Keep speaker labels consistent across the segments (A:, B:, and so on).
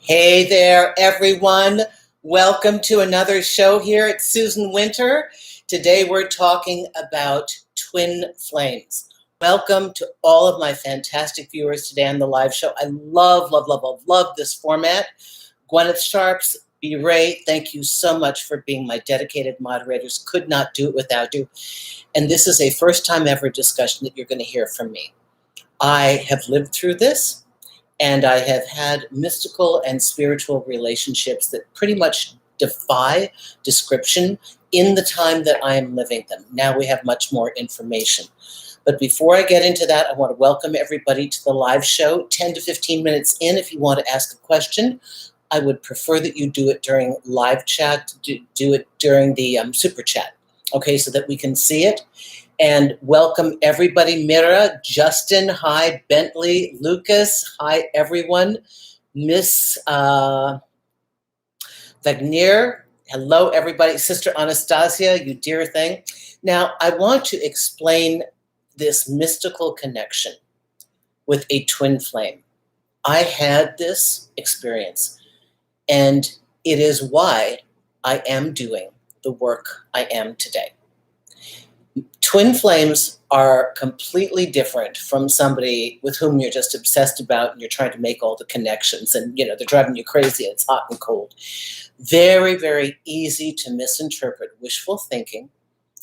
A: Hey there, everyone. Welcome to another show here at Susan Winter. Today we're talking about twin flames. Welcome to all of my fantastic viewers today on the live show. I love this format. Gwyneth Sharps, B. Ray, thank you so much for being my dedicated moderators. Could not do it without you. And this is a first time ever discussion that you're going to hear from me. I have lived through this. And I have had mystical and spiritual relationships that pretty much defy description in the time that I am living them. Now we have much more information. But before I get into that, I want to welcome everybody to the live show. 10 to 15 minutes in, if you want to ask a question, I would prefer that you do it during live chat, do it during the super chat, okay, so that we can see it. And welcome everybody. Mira, Justin, hi. Bentley, Lucas, hi everyone. Miss Wagner, hello everybody. Sister Anastasia, you dear thing. Now, I want to explain this mystical connection with a twin flame. I had this experience, and it is why I am doing the work I am today. Twin flames are completely different from somebody with whom you're just obsessed about and you're trying to make all the connections and, they're driving you crazy and it's hot and cold. Very, very easy to misinterpret wishful thinking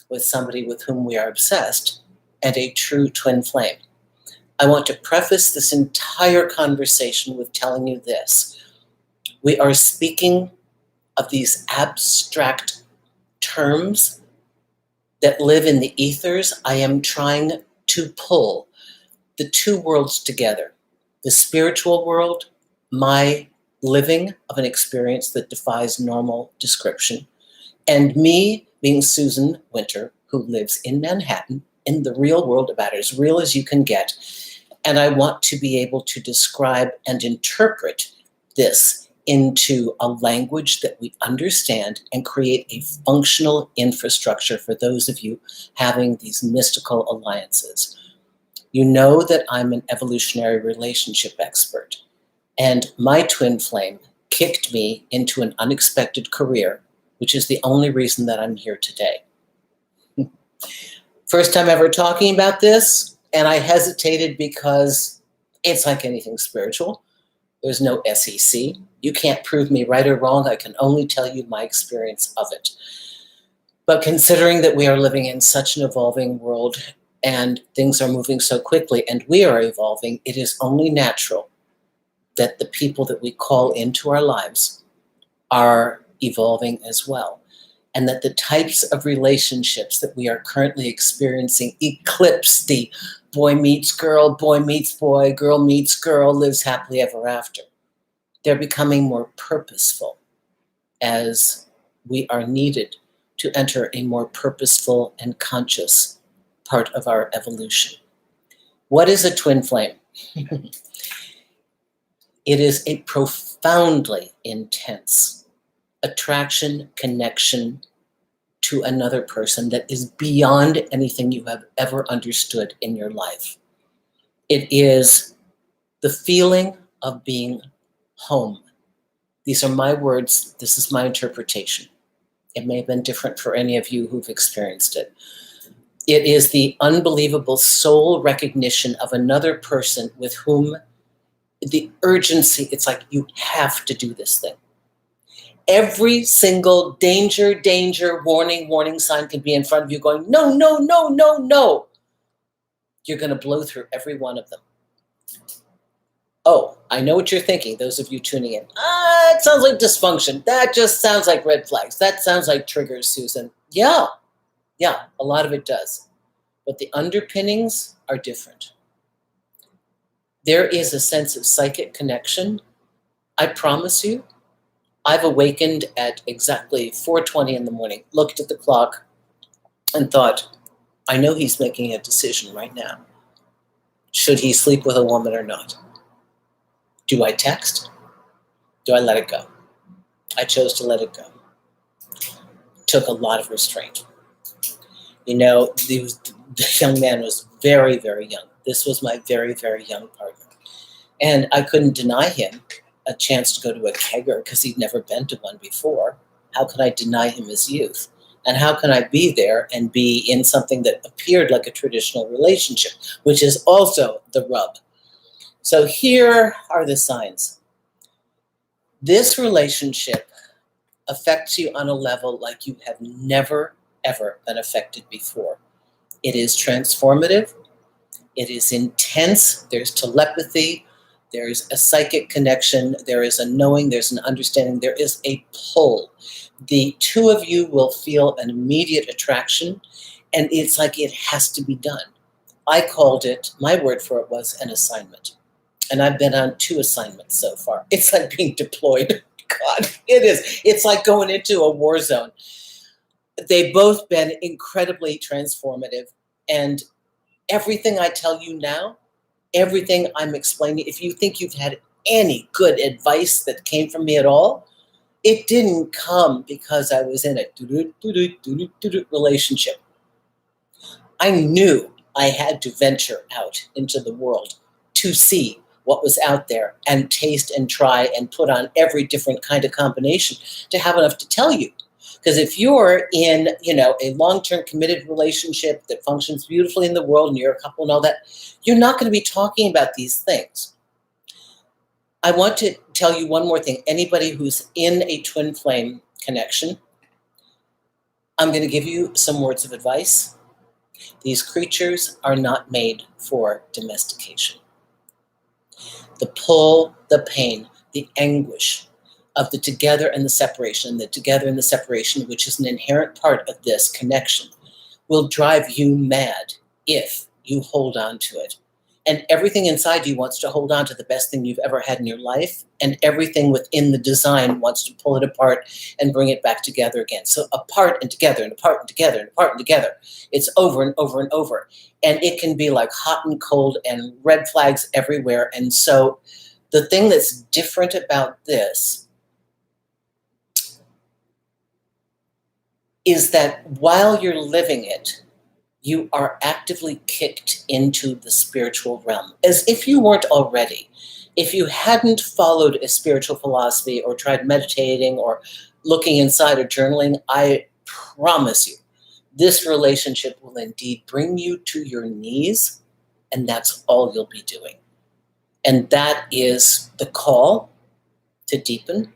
A: with somebody with whom we are obsessed and a true twin flame. I want to preface this entire conversation with telling you this. We are speaking of these abstract terms that live in the ethers. I am trying to pull the two worlds together. The spiritual world, my living of an experience that defies normal description, and me being Susan Winter, who lives in Manhattan, in the real world, about as real as you can get. And I want to be able to describe and interpret this into a language that we understand and create a functional infrastructure for those of you having these mystical alliances. You know that I'm an evolutionary relationship expert, and my twin flame kicked me into an unexpected career, which is the only reason that I'm here today. First time ever talking about this, and I hesitated because it's like anything spiritual. There's no SEC. You can't prove me right or wrong. I can only tell you my experience of it. But considering that we are living in such an evolving world and things are moving so quickly and we are evolving, it is only natural that the people that we call into our lives are evolving as well. And that the types of relationships that we are currently experiencing eclipse the boy meets girl, boy meets boy, girl meets girl, lives happily ever after. They're becoming more purposeful as we are needed to enter a more purposeful and conscious part of our evolution. What is a twin flame? It is a profoundly intense attraction, connection to another person that is beyond anything you have ever understood in your life. It is the feeling of being home. These are my words. This is my interpretation. It may have been different for any of you who've experienced it. It is the unbelievable soul recognition of another person with whom the urgency, it's like you have to do this thing. Every single danger, warning sign can be in front of you going, no, no, no, no, no. You're going to blow through every one of them. Oh, I know what you're thinking, those of you tuning in. It sounds like dysfunction. That just sounds like red flags. That sounds like triggers, Susan. Yeah, a lot of it does. But the underpinnings are different. There is a sense of psychic connection. I promise you, I've awakened at exactly 4:20 in the morning, looked at the clock, and thought, I know he's making a decision right now. Should he sleep with a woman or not? Do I text? Do I let it go? I chose to let it go. Took a lot of restraint. The young man was very, very young. This was my very, very young partner. And I couldn't deny him a chance to go to a kegger because he'd never been to one before. How could I deny him his youth? And how can I be there and be in something that appeared like a traditional relationship, which is also the rub? So here are the signs. This relationship affects you on a level like you have never, ever been affected before. It is transformative. It is intense. There's telepathy. There's a psychic connection. There is a knowing. There's an understanding. There is a pull. The two of you will feel an immediate attraction, and it's like it has to be done. I called it, my word for it was an assignment. And I've been on 2 assignments so far. It's like being deployed. God, it is. It's like going into a war zone. They've both been incredibly transformative. And everything I tell you now, everything I'm explaining, if you think you've had any good advice that came from me at all, it didn't come because I was in a relationship. I knew I had to venture out into the world to see what was out there and taste and try and put on every different kind of combination to have enough to tell you. Because if you're in, a long-term committed relationship that functions beautifully in the world and you're a couple and all that, you're not going to be talking about these things. I want to tell you one more thing. Anybody who's in a twin flame connection, I'm going to give you some words of advice. These creatures are not made for domestication. The pull, the pain, the anguish of the together and the separation, which is an inherent part of this connection, will drive you mad if you hold on to it. And everything inside you wants to hold on to the best thing you've ever had in your life, and everything within the design wants to pull it apart and bring it back together again. So apart and together and apart and together and apart and together. It's over and over and over. And it can be like hot and cold and red flags everywhere. And so the thing that's different about this is that while you're living it, you are actively kicked into the spiritual realm, as if you weren't already. If you hadn't followed a spiritual philosophy or tried meditating or looking inside or journaling, I promise you, this relationship will indeed bring you to your knees, and that's all you'll be doing. And that is the call to deepen.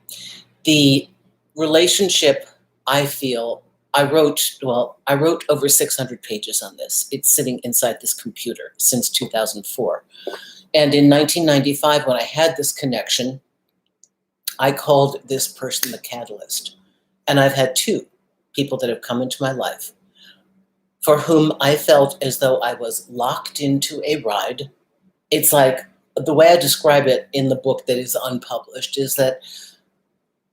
A: The relationship, I feel, I wrote over 600 pages on this. It's sitting inside this computer since 2004. And in 1995, when I had this connection, I called this person the catalyst. And I've had 2 people that have come into my life for whom I felt as though I was locked into a ride. It's like, the way I describe it in the book that is unpublished is that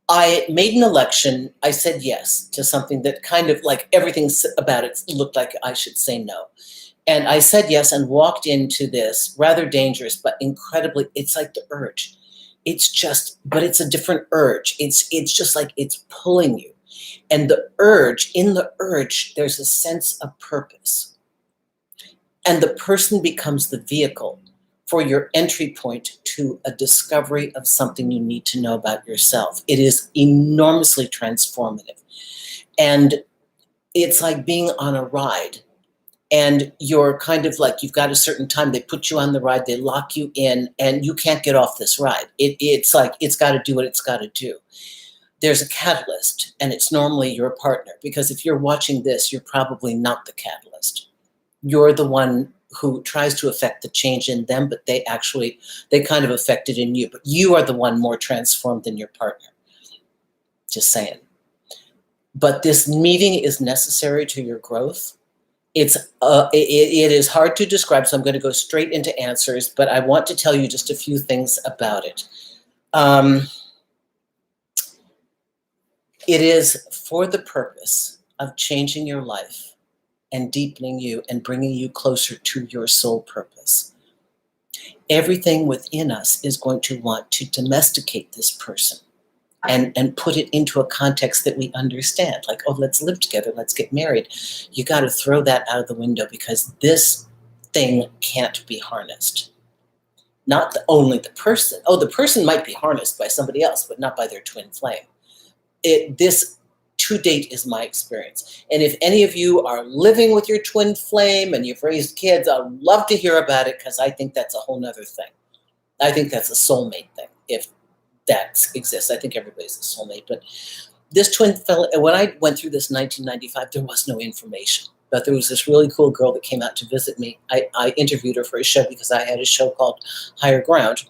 A: I made an election. I said yes to something that kind of like everything about it looked like I should say no. And I said yes and walked into this rather dangerous, but incredibly, it's like the urge. But it's a different urge. It's just like it's pulling you. And in the urge, there's a sense of purpose. And the person becomes the vehicle for your entry point to a discovery of something you need to know about yourself. It is enormously transformative. And it's like being on a ride. And you're kind of like, you've got a certain time, they put you on the ride, they lock you in, and you can't get off this ride. It's like, it's got to do what it's got to do. There's a catalyst, and it's normally your partner. Because if you're watching this, you're probably not the catalyst. You're the one who tries to affect the change in them, but they kind of affect it in you. But you are the one more transformed than your partner. Just saying. But this meeting is necessary to your growth. It is hard to describe, so I'm going to go straight into answers, but I want to tell you just a few things about it. It is for the purpose of changing your life and deepening you and bringing you closer to your soul purpose. Everything within us is going to want to domesticate this person and put it into a context that we understand. Like, oh, let's live together, let's get married. You got to throw that out of the window because this thing can't be harnessed. not only the person. Oh, the person might be harnessed by somebody else, but not by their twin flame. This to date is my experience. And if any of you are living with your twin flame and you've raised kids, I'd love to hear about it, because I think that's a whole nother thing. I think that's a soulmate thing, if that exists. I think everybody's a soulmate. But this twin flame, when I went through this in 1995, there was no information. But there was this really cool girl that came out to visit me. I interviewed her for a show because I had a show called Higher Ground.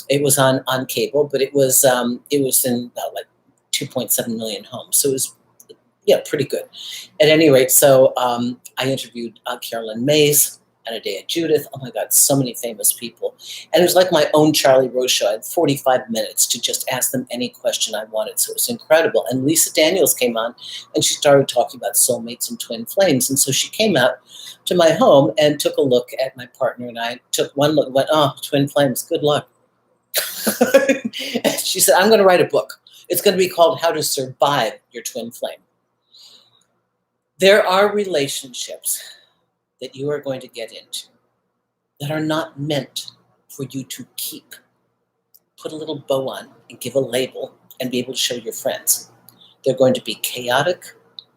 A: It was on cable, but it was in like 2.7 million homes. So it was, pretty good. At any rate, so I interviewed Carolyn Mays, Anna Dea Judith. Oh my God, so many famous people. And it was like my own Charlie Rose show. I had 45 minutes to just ask them any question I wanted. So it was incredible. And Lisa Daniels came on and she started talking about soulmates and twin flames. And so she came out to my home and took a look at my partner. And I took one look and went, oh, twin flames, good luck. And she said, I'm going to write a book. It's going to be called How to Survive Your Twin Flame. There are relationships that you are going to get into that are not meant for you to keep. Put a little bow on and give a label and be able to show your friends. They're going to be chaotic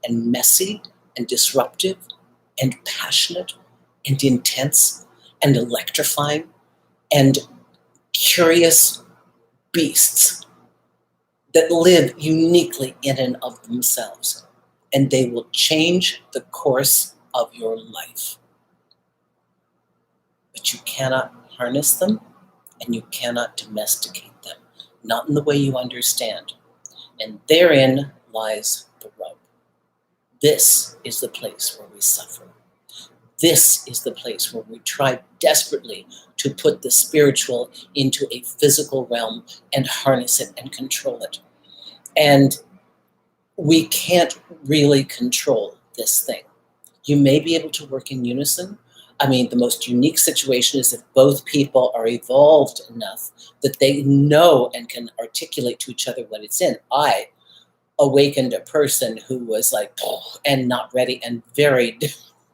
A: and messy and disruptive and passionate and intense and electrifying and curious beasts that live uniquely in and of themselves. And they will change the course of your life. But you cannot harness them and you cannot domesticate them, not in the way you understand. And therein lies the rub. This is the place where we suffer. This is the place where we try desperately to put the spiritual into a physical realm and harness it and control it. And we can't really control this thing. You may be able to work in unison. I mean, the most unique situation is if both people are evolved enough that they know and can articulate to each other what it's in. I awakened a person who was like, and not ready and very,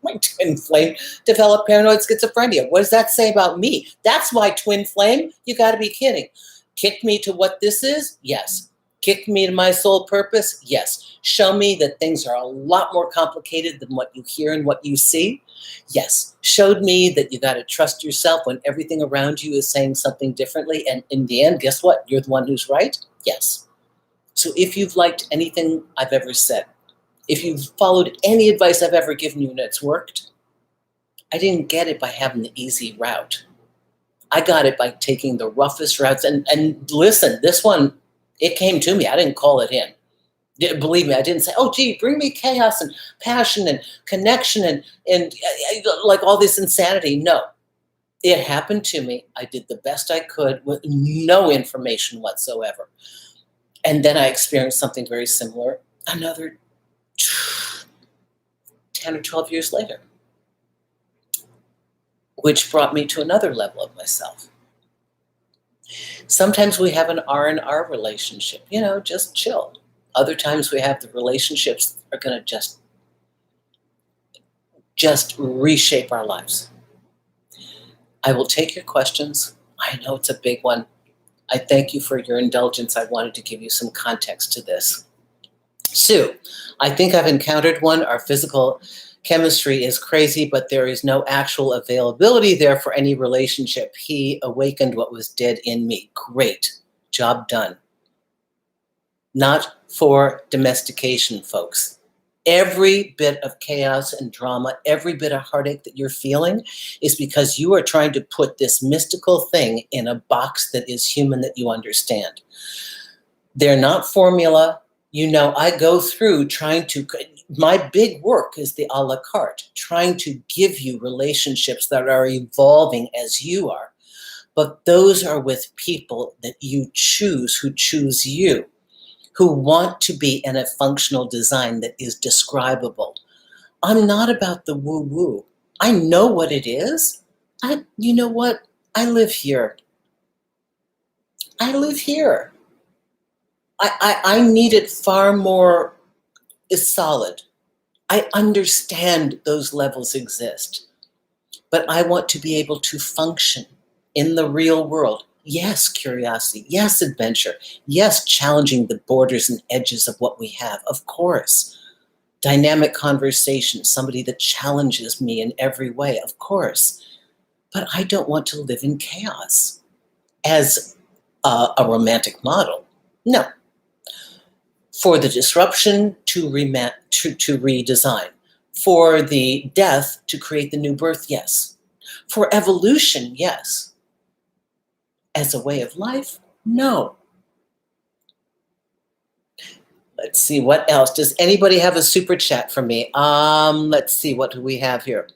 A: my twin flame developed paranoid schizophrenia. What does that say about me? That's my twin flame? You got to be kidding. Kick me to what this is? Yes. Kick me to my soul purpose? Yes. Show me that things are a lot more complicated than what you hear and what you see? Yes. Showed me that you got to trust yourself when everything around you is saying something differently. And in the end, guess what? You're the one who's right? Yes. So if you've liked anything I've ever said, if you've followed any advice I've ever given you and it's worked, I didn't get it by having the easy route. I got it by taking the roughest routes. And listen, this one, it came to me. I didn't call it in. Believe me, I didn't say, oh, gee, bring me chaos and passion and connection and like all this insanity. No, it happened to me. I did the best I could with no information whatsoever. And then I experienced something very similar another 10 or 12 years later, which brought me to another level of myself. Sometimes we have an R&R relationship, just chill. Other times we have the relationships that are going to just reshape our lives. I will take your questions. I know it's a big one. I thank you for your indulgence. I wanted to give you some context to this. Sue, I think I've encountered one. Our physical chemistry is crazy, but there is no actual availability there for any relationship. He awakened what was dead in me. Great. Job done. Not for domestication, folks. Every bit of chaos and drama, every bit of heartache that you're feeling is because you are trying to put this mystical thing in a box that is human, that you understand. They're not formula. I go through trying to, my big work is the a la carte, trying to give you relationships that are evolving as you are. But those are with people that you choose, who choose you, who want to be in a functional design that is describable. I'm not about the woo-woo. I know what it is. You know what? I live here. I live here. I need it far more solid. I understand those levels exist, but I want to be able to function in the real world. Yes, curiosity. Yes, adventure. Yes, challenging the borders and edges of what we have. Of course. Dynamic conversation, somebody that challenges me in every way. Of course. But I don't want to live in chaos as a romantic model. No. For the disruption to redesign. For the death to create the new birth, yes. For evolution, yes. As a way of life, no. Let's see, what else? Does anybody have a super chat for me? Let's see, what do we have here?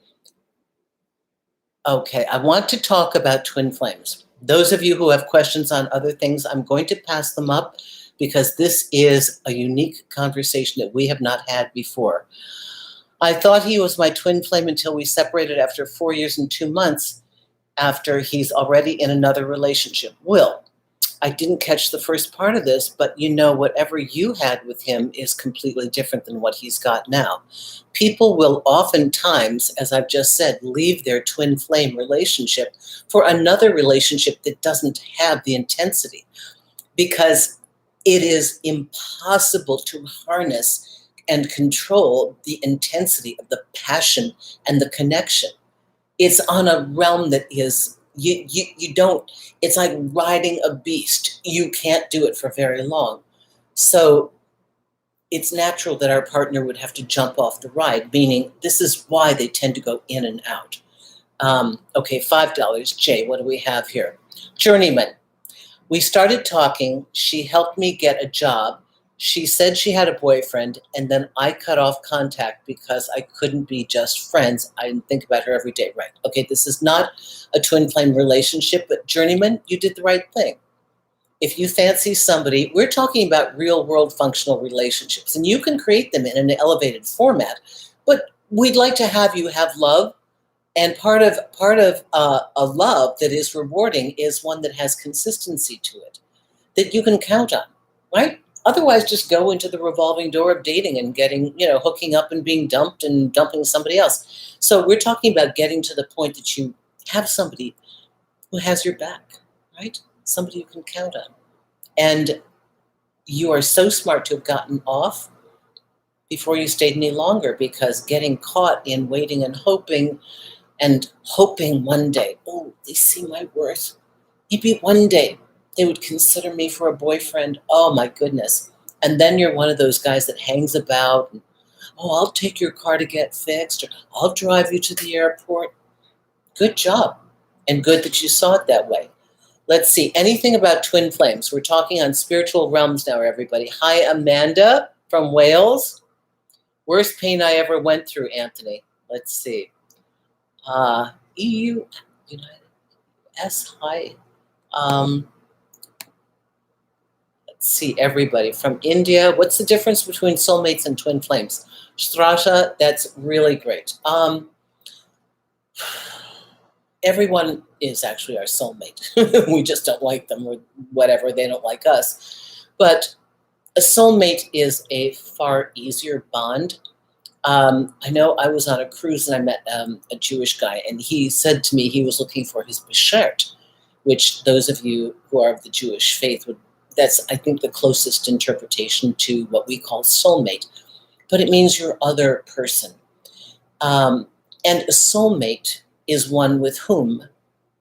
A: Okay, I want to talk about twin flames. Those of you who have questions on other things, I'm going to pass them up because this is a unique conversation that we have not had before. I thought he was my twin flame until we separated after 4 years and 2 months after he's already in another relationship. Will, I didn't catch the first part of this, but you know, whatever you had with him is completely different than what he's got now. People will oftentimes, as I've just said, leave their twin flame relationship for another relationship that doesn't have the intensity because it is impossible to harness and control the intensity of the passion and the connection. It's on a realm that is, you don't, it's like riding a beast. You can't do it for very long. So it's natural that our partner would have to jump off the ride, meaning this is why they tend to go in and out. Okay, $5. Jay, what do we have here? Journeyman. We started talking. She helped me get a job. She said she had a boyfriend, and then I cut off contact because I couldn't be just friends. I didn't think about her every day. Right. Okay, this is not a twin flame relationship, but Journeyman, you did the right thing. If you fancy somebody, we're talking about real world functional relationships, and you can create them in an elevated format, but we'd like to have you have love. And part of a love that is rewarding is one that has consistency to it, that you can count on, right? Otherwise, just go into the revolving door of dating and getting, hooking up and being dumped and dumping somebody else. So we're talking about getting to the point that you have somebody who has your back, right? Somebody you can count on. And you are so smart to have gotten off before you stayed any longer, because getting caught in waiting and hoping one day, oh, they see my worth. Maybe one day they would consider me for a boyfriend. Oh, my goodness. And then you're one of those guys that hangs about. And, oh, I'll take your car to get fixed, or I'll drive you to the airport. Good job. And good that you saw it that way. Let's see. Anything about twin flames? We're talking on spiritual realms now, everybody. Hi, Amanda from Wales. Worst pain I ever went through, Anthony. Let's see. EU, United, S, hi. Let's see, everybody from India. What's the difference between soulmates and twin flames? Strasha, that's really great. Everyone is actually our soulmate. We just don't like them, or whatever, they don't like us. But a soulmate is a far easier bond. I know I was on a cruise and I met a Jewish guy, and he said to me he was looking for his beshert, which those of you who are of the Jewish faith that's, I think, the closest interpretation to what we call soulmate. But it means your other person. And a soulmate is one with whom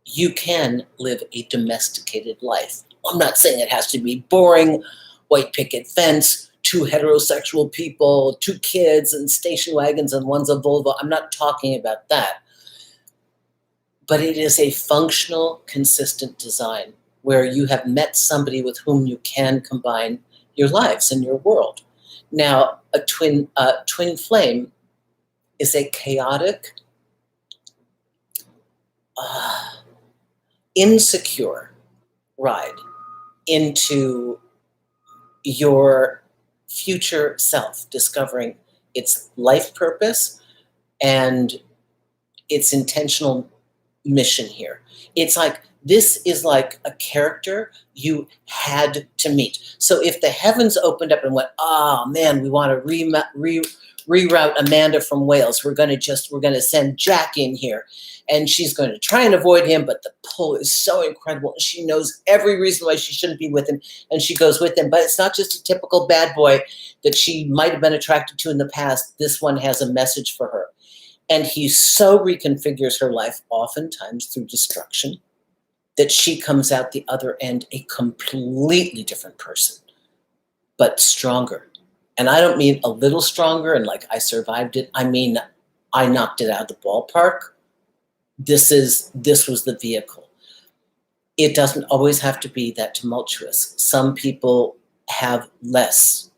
A: you can live a domesticated life. I'm not saying it has to be boring, white picket fence, 2 heterosexual people, 2 kids and station wagons and one's a Volvo. I'm not talking about that. But it is a functional, consistent design where you have met somebody with whom you can combine your lives and your world. Now, a twin flame is a chaotic, insecure ride into your future self, discovering its life purpose and its intentional mission here. It's like, this is like a character you had to meet. So if the heavens opened up and went, oh man, we want to reroute Amanda from Wales. We're going to send Jack in here. And she's going to try and avoid him, but the pull is so incredible. She knows every reason why she shouldn't be with him, and she goes with him. But it's not just a typical bad boy that she might have been attracted to in the past. This one has a message for her. And he so reconfigures her life, oftentimes through destruction, that she comes out the other end a completely different person, but stronger. And I don't mean a little stronger and like I survived it. I mean, I knocked it out of the ballpark. This was the vehicle. It doesn't always have to be that tumultuous. Some people have less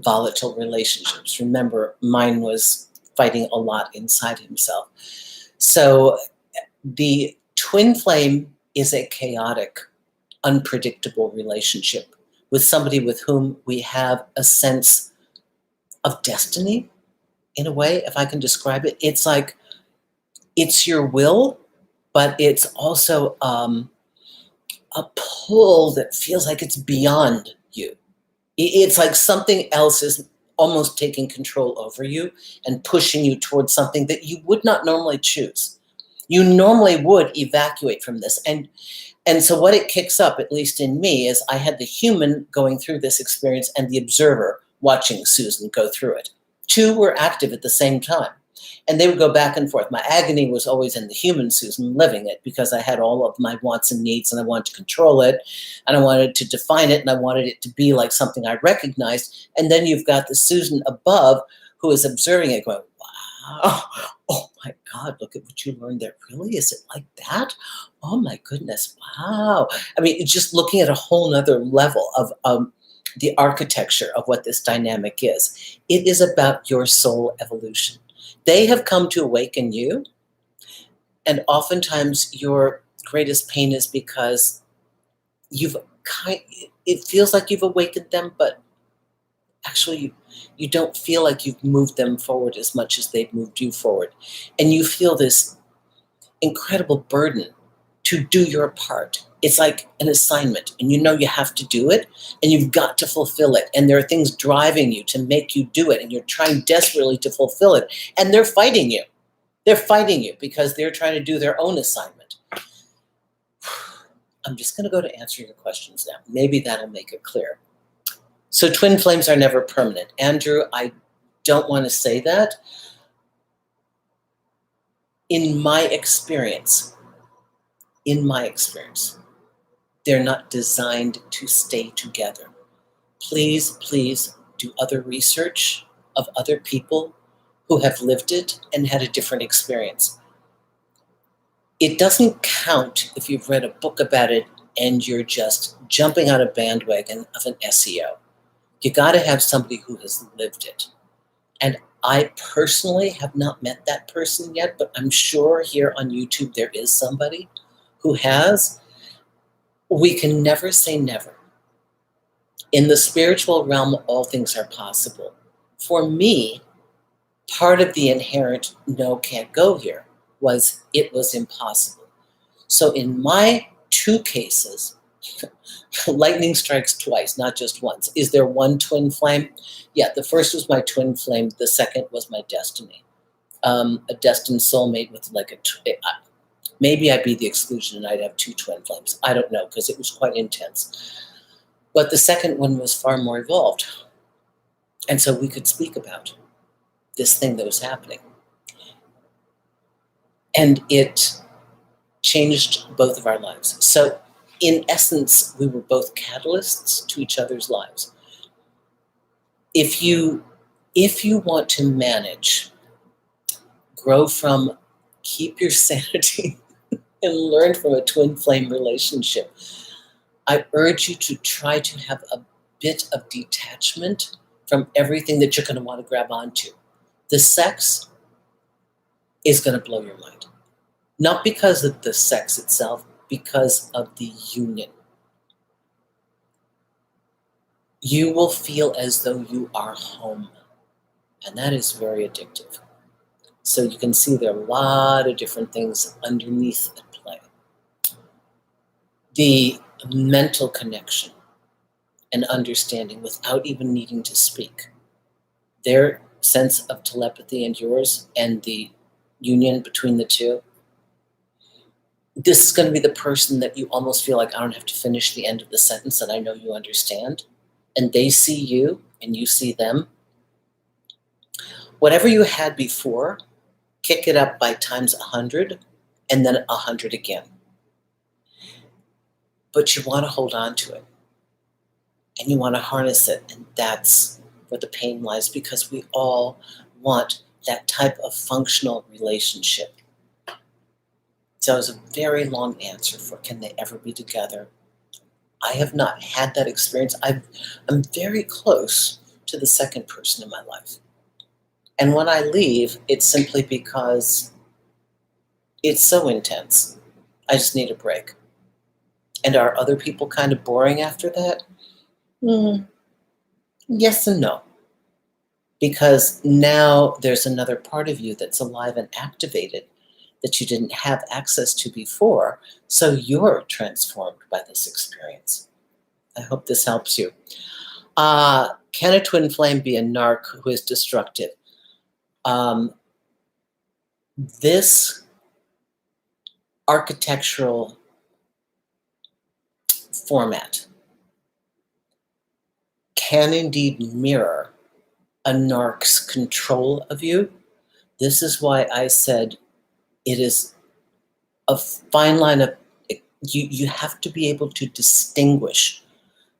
A: volatile relationships. Remember, mine was fighting a lot inside himself. So the twin flame is a chaotic, unpredictable relationship with somebody with whom we have a sense of destiny, in a way, if I can describe it. It's like, it's your will, but it's also a pull that feels like it's beyond you. It's like something else is almost taking control over you and pushing you towards something that you would not normally choose. You normally would evacuate from this. And so what it kicks up, at least in me, is I had the human going through this experience and the observer watching Susan go through it. Two were active at the same time. And they would go back and forth. My agony was always in the human Susan living it, because I had all of my wants and needs and I wanted to control it and I wanted to define it and I wanted it to be like something I recognized. And then you've got the Susan above who is observing it going, wow, oh my God, look at what you learned there. Really? Is it like that? Oh my goodness, wow. I mean, it's just looking at a whole nother level of the architecture of what this dynamic is. It is about your soul evolution. They have come to awaken you, and oftentimes your greatest pain is because it feels like you've awakened them, but actually you don't feel like you've moved them forward as much as they've moved you forward. And you feel this incredible burden to do your part. It's like an assignment, and you know you have to do it, and you've got to fulfill it. And there are things driving you to make you do it, and you're trying desperately to fulfill it. And they're fighting you. They're fighting you because they're trying to do their own assignment. I'm just going to go to answer your questions now. Maybe that'll make it clear. So twin flames are never permanent. Andrew, I don't want to say that. In my experience, they're not designed to stay together. Please, please do other research of other people who have lived it and had a different experience. It doesn't count if you've read a book about it and you're just jumping on a bandwagon of an SEO. You got to have somebody who has lived it. And I personally have not met that person yet, but I'm sure here on YouTube there is somebody who has. We can never say never. In the spiritual realm, all things are possible. For me, part of the inherent no, can't go here was it was impossible. So in my two cases, lightning strikes twice, not just once. Is there one twin flame? Yeah, the first was my twin flame. The second was my destiny. A destined soulmate with like maybe I'd be the exclusion and I'd have two twin flames. I don't know, because it was quite intense. But the second one was far more evolved. And so we could speak about this thing that was happening. And it changed both of our lives. So in essence, we were both catalysts to each other's lives. If you want to manage, grow from, keep your sanity, and learn from a twin flame relationship, I urge you to try to have a bit of detachment from everything that you're going to want to grab onto. The sex is going to blow your mind. Not because of the sex itself, because of the union. You will feel as though you are home. And that is very addictive. So you can see there are a lot of different things underneath at play. The mental connection and understanding without even needing to speak. Their sense of telepathy and yours and the union between the two, this is going to be the person that you almost feel like I don't have to finish the end of the sentence and I know you understand. And they see you and you see them. Whatever you had before, kick it up by times 100 and then 100 again. But you want to hold on to it and you want to harness it. And that's where the pain lies, because we all want that type of functional relationship. So it was a very long answer for can they ever be together? I have not had that experience. I'm very close to the second person in my life. And when I leave, it's simply because it's so intense. I just need a break. And are other people kind of boring after that? Yes and no. Because now there's another part of you that's alive and activated that you didn't have access to before. So you're transformed by this experience. I hope this helps you. Can a twin flame be a narc who is destructive? This architectural format can indeed mirror a narc's control of you. This is why I said it is a fine line of, you have to be able to distinguish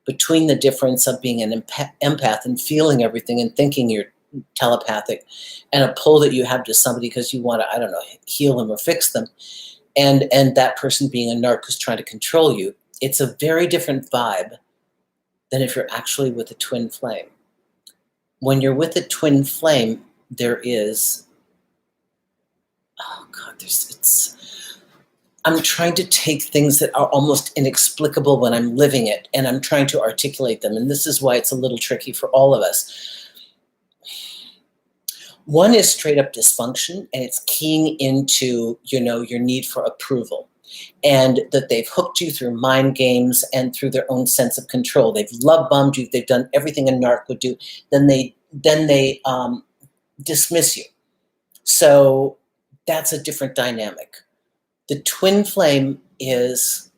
A: between the difference of being an empath and feeling everything and thinking you're telepathic, and a pull that you have to somebody because you want to, I don't know, heal them or fix them, and that person being a narc who's trying to control you. It's a very different vibe than if you're actually with a twin flame. When you're with a twin flame, there is, oh God, I'm trying to take things that are almost inexplicable when I'm living it, and I'm trying to articulate them. And this is why it's a little tricky for all of us. One is straight up dysfunction, and it's keying into, your need for approval, and that they've hooked you through mind games and through their own sense of control. They've love bombed you. They've done everything a narc would do. Then they dismiss you. So that's a different dynamic. The twin flame is,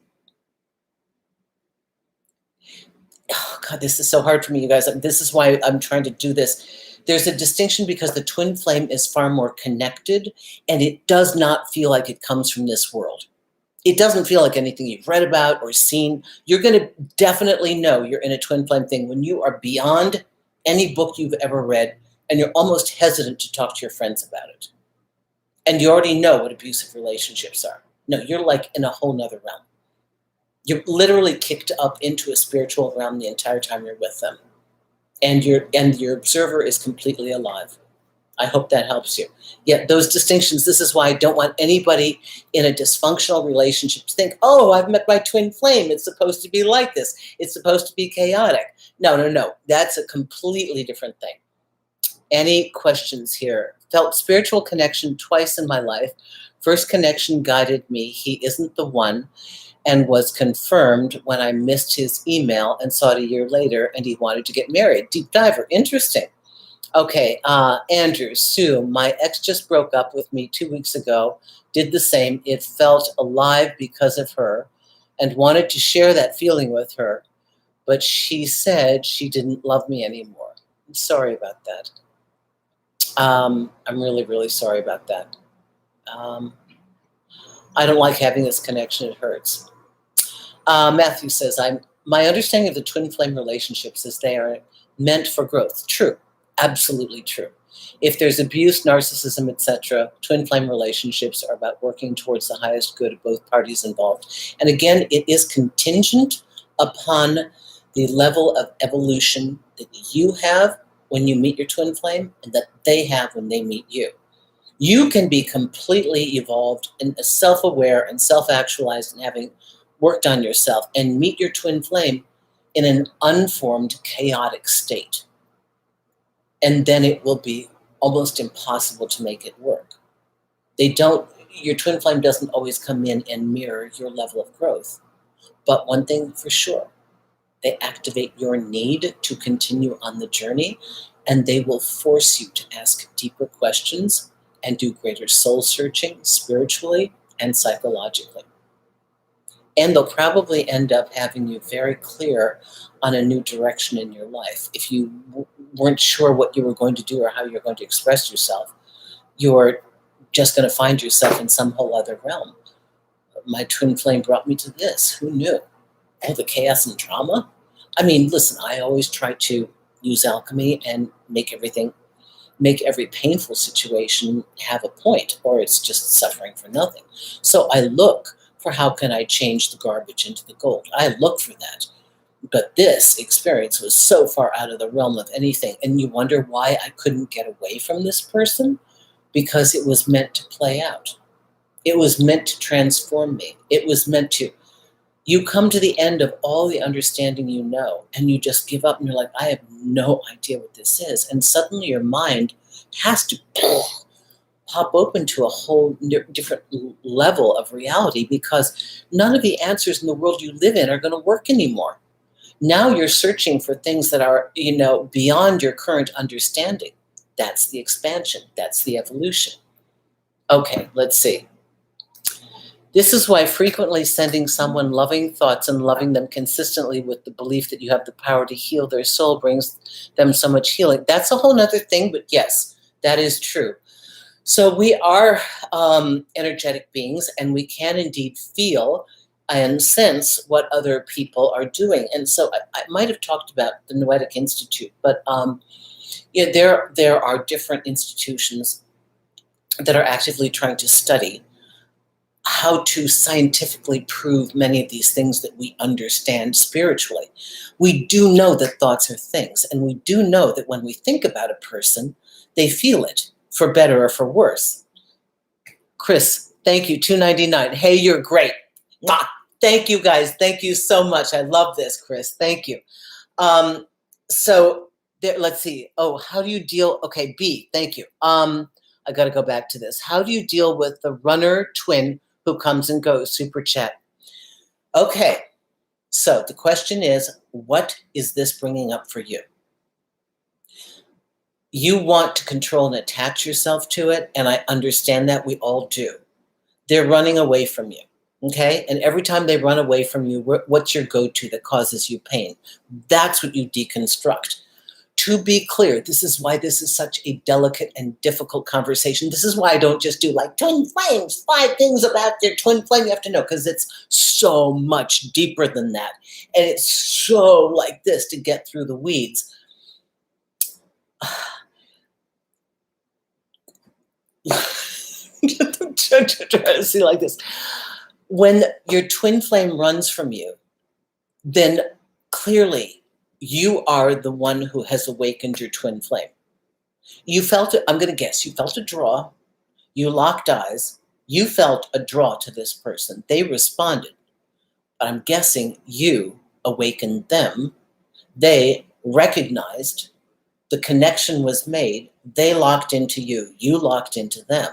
A: oh God, this is so hard for me, you guys. This is why I'm trying to do this. There's a distinction because the twin flame is far more connected, and it does not feel like it comes from this world. It doesn't feel like anything you've read about or seen. You're going to definitely know you're in a twin flame thing when you are beyond any book you've ever read, and you're almost hesitant to talk to your friends about it. And you already know what abusive relationships are. No, you're like in a whole nother realm. You're literally kicked up into a spiritual realm the entire time you're with them. And your observer is completely alive. I hope that helps you. Yet those distinctions, this is why I don't want anybody in a dysfunctional relationship to think, oh, I've met my twin flame. It's supposed to be like this. It's supposed to be chaotic. No. That's a completely different thing. Any questions here? Felt spiritual connection twice in my life. First connection guided me. He isn't the one, and was confirmed when I missed his email and saw it a year later, and he wanted to get married. Deep diver. Interesting. Okay, Andrew, Sue, my ex just broke up with me 2 weeks ago. Did the same. It felt alive because of her and wanted to share that feeling with her, but she said she didn't love me anymore. I'm sorry about that. I'm really, really sorry about that. I don't like having this connection. It hurts. Matthew says, my understanding of the twin flame relationships is they are meant for growth. True. Absolutely true. If there's abuse, narcissism, etc., twin flame relationships are about working towards the highest good of both parties involved. And again, it is contingent upon the level of evolution that you have when you meet your twin flame and that they have when they meet you. You can be completely evolved and self-aware and self-actualized and having worked on yourself and meet your twin flame in an unformed, chaotic state. And then it will be almost impossible to make it work. Your twin flame doesn't always come in and mirror your level of growth. But one thing for sure, they activate your need to continue on the journey, and they will force you to ask deeper questions and do greater soul searching spiritually and psychologically. And they'll probably end up having you very clear on a new direction in your life. If you weren't sure what you were going to do or how you're going to express yourself, you're just going to find yourself in some whole other realm. My twin flame brought me to this. Who knew? Oh, the chaos and drama? I mean, listen, I always try to use alchemy and make every painful situation have a point, or it's just suffering for nothing. So I look for how can I change the garbage into the gold. I look for that. But this experience was so far out of the realm of anything. And you wonder why I couldn't get away from this person? Because it was meant to play out. It was meant to transform me. It was meant to. You come to the end of all the understanding you know, and you just give up and you're like, I have no idea what this is. And suddenly your mind has to pop open to a whole different level of reality, because none of the answers in the world you live in are going to work anymore. Now you're searching for things that are, beyond your current understanding. That's the expansion. That's the evolution. Okay, let's see. This is why frequently sending someone loving thoughts and loving them consistently with the belief that you have the power to heal their soul brings them so much healing. That's a whole nother thing, but yes, that is true. So we are energetic beings, and we can indeed feel and sense what other people are doing. And so I might have talked about the Noetic Institute, but there are different institutions that are actively trying to study how to scientifically prove many of these things that we understand spiritually. We do know that thoughts are things, and we do know that when we think about a person, they feel it, for better or for worse. Chris, thank you, $2.99. Hey, you're great. Mwah! Thank you, guys. Thank you so much. I love this, Chris. Thank you. So let's see. Oh, how do you deal? Okay, B, thank you. I got to go back to this. How do you deal with the runner twin who comes and goes? Super chat. Okay, so the question is, what is this bringing up for you? You want to control and attach yourself to it, and I understand that. We all do. They're running away from you, okay? And every time they run away from you, what's your go-to that causes you pain? That's what you deconstruct. To be clear, this is why this is such a delicate and difficult conversation. This is why I don't just do like twin flames, 5 things about your twin flame you have to know, because it's so much deeper than that. And it's so like this to get through the weeds. Try to see like this. When your twin flame runs from you, then clearly you are the one who has awakened your twin flame. You felt it, I'm going to guess, you felt a draw, you locked eyes, you felt a draw to this person. They responded. But I'm guessing you awakened them. They recognized the connection was made. They locked into you. You locked into them.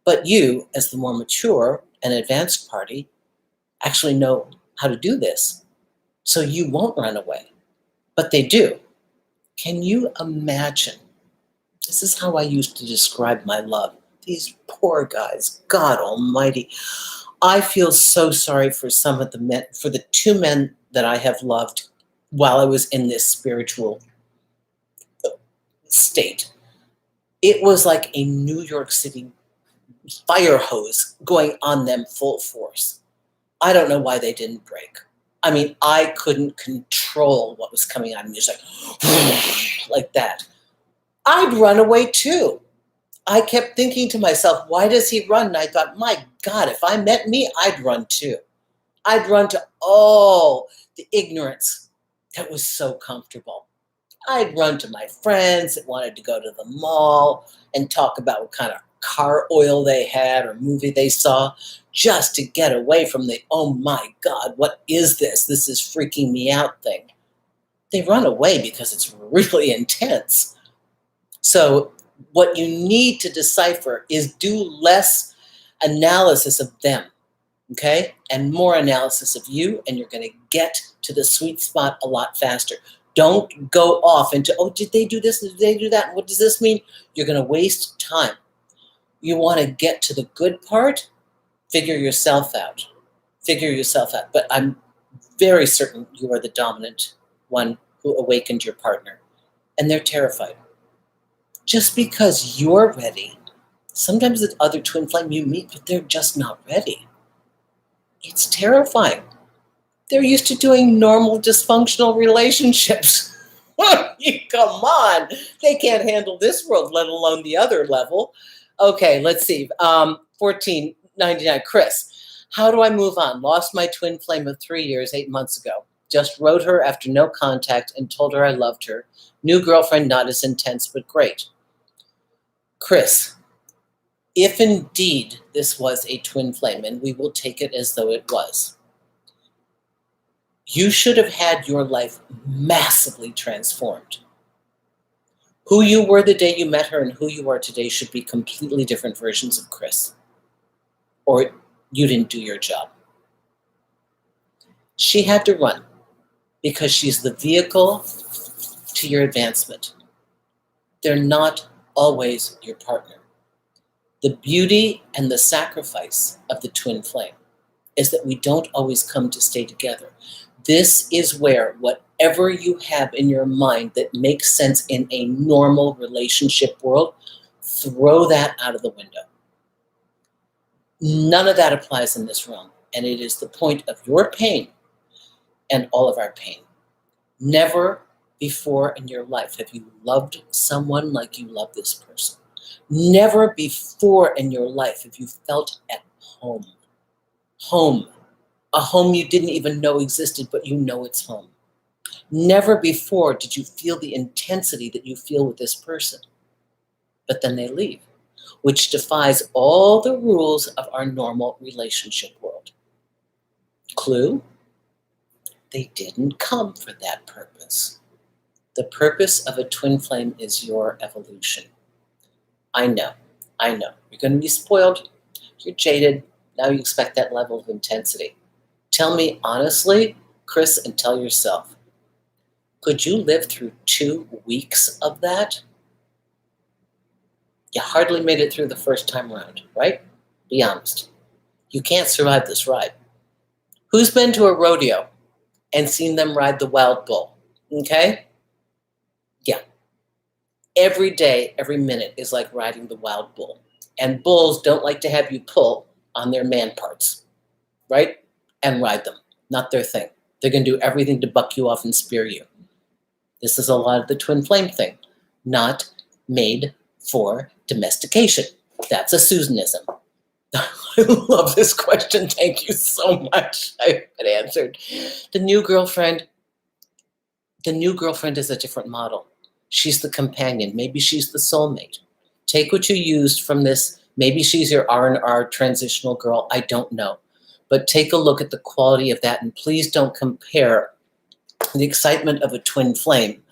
A: But you, as the more mature and advanced party, actually know how to do this. So you won't run away. But they do. Can you imagine? This is how I used to describe my love. These poor guys, God almighty. I feel so sorry for some of the men, for the 2 men that I have loved while I was in this spiritual state. It was like a New York City fire hose going on them full force. I don't know why they didn't break. I mean, I couldn't control what was coming out of me. It was like that. I'd run away too. I kept thinking to myself, why does he run? And I thought, my God, if I met me, I'd run too. I'd run to all the ignorance that was so comfortable. I'd run to my friends that wanted to go to the mall and talk about what kind of car oil they had or movie they saw, just to get away from the, oh my God, what is this? This is freaking me out thing. They run away because it's really intense. So what you need to decipher is do less analysis of them, okay? And more analysis of you, and you're going to get to the sweet spot a lot faster. Don't go off into, oh, did they do this? Did they do that? What does this mean? You're going to waste time. You want to get to the good part, figure yourself out. Figure yourself out. But I'm very certain you are the dominant one who awakened your partner. And they're terrified. Just because you're ready, sometimes the other twin flame you meet, but they're just not ready. It's terrifying. They're used to doing normal dysfunctional relationships. Come on. They can't handle this world, let alone the other level. Okay, let's see. 1499, Chris. How do I move on? Lost my twin flame of 3 years, 8 months ago. Just wrote her after no contact and told her I loved her. New girlfriend, not as intense, but great. Chris, if indeed this was a twin flame, and we will take it as though it was, you should have had your life massively transformed. Who you were the day you met her and who you are today should be completely different versions of Chris. Or you didn't do your job. She had to run because she's the vehicle to your advancement. They're not always your partner. The beauty and the sacrifice of the twin flame is that we don't always come to stay together. This is where whatever you have in your mind that makes sense in a normal relationship world, throw that out of the window. None of that applies in this realm, and it is the point of your pain and all of our pain. Never before in your life have you loved someone like you love this person. Never before in your life have you felt at home. Home. A home you didn't even know existed, but you know it's home. Never before did you feel the intensity that you feel with this person. But then they leave, which defies all the rules of our normal relationship world. Clue? They didn't come for that purpose. The purpose of a twin flame is your evolution. I know. You're going to be spoiled. You're jaded. Now you expect that level of intensity. Tell me honestly, Chris, and tell yourself, could you live through 2 weeks of that? You hardly made it through the first time around, right? Be honest. You can't survive this ride. Who's been to a rodeo and seen them ride the wild bull? Okay? Yeah. Every day, every minute is like riding the wild bull. And bulls don't like to have you pull on their man parts, right? And ride them. Not their thing. They're going to do everything to buck you off and spear you. This is a lot of the twin flame thing. Not made for domestication. That's a Susanism. I love this question. Thank you so much. I hope it answered. The new girlfriend is a different model. She's the companion. Maybe she's the soulmate. Take what you used from this. Maybe she's your R&R transitional girl. I don't know. But take a look at the quality of that, and please don't compare the excitement of a twin flame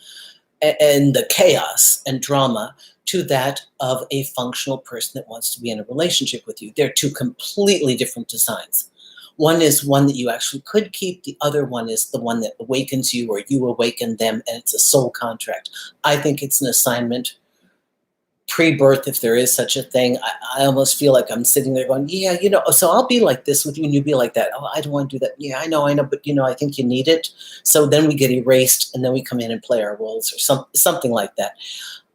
A: and the chaos and drama to that of a functional person that wants to be in a relationship with you. They're two completely different designs. One is one that you actually could keep. The other one is the one that awakens you or you awaken them, and it's a soul contract. I think it's an assignment pre-birth, if there is such a thing. I almost feel like I'm sitting there going, yeah, so I'll be like this with you and you be like that. Oh, I don't want to do that. Yeah, I know, but I think you need it. So then we get erased and then we come in and play our roles or something like that.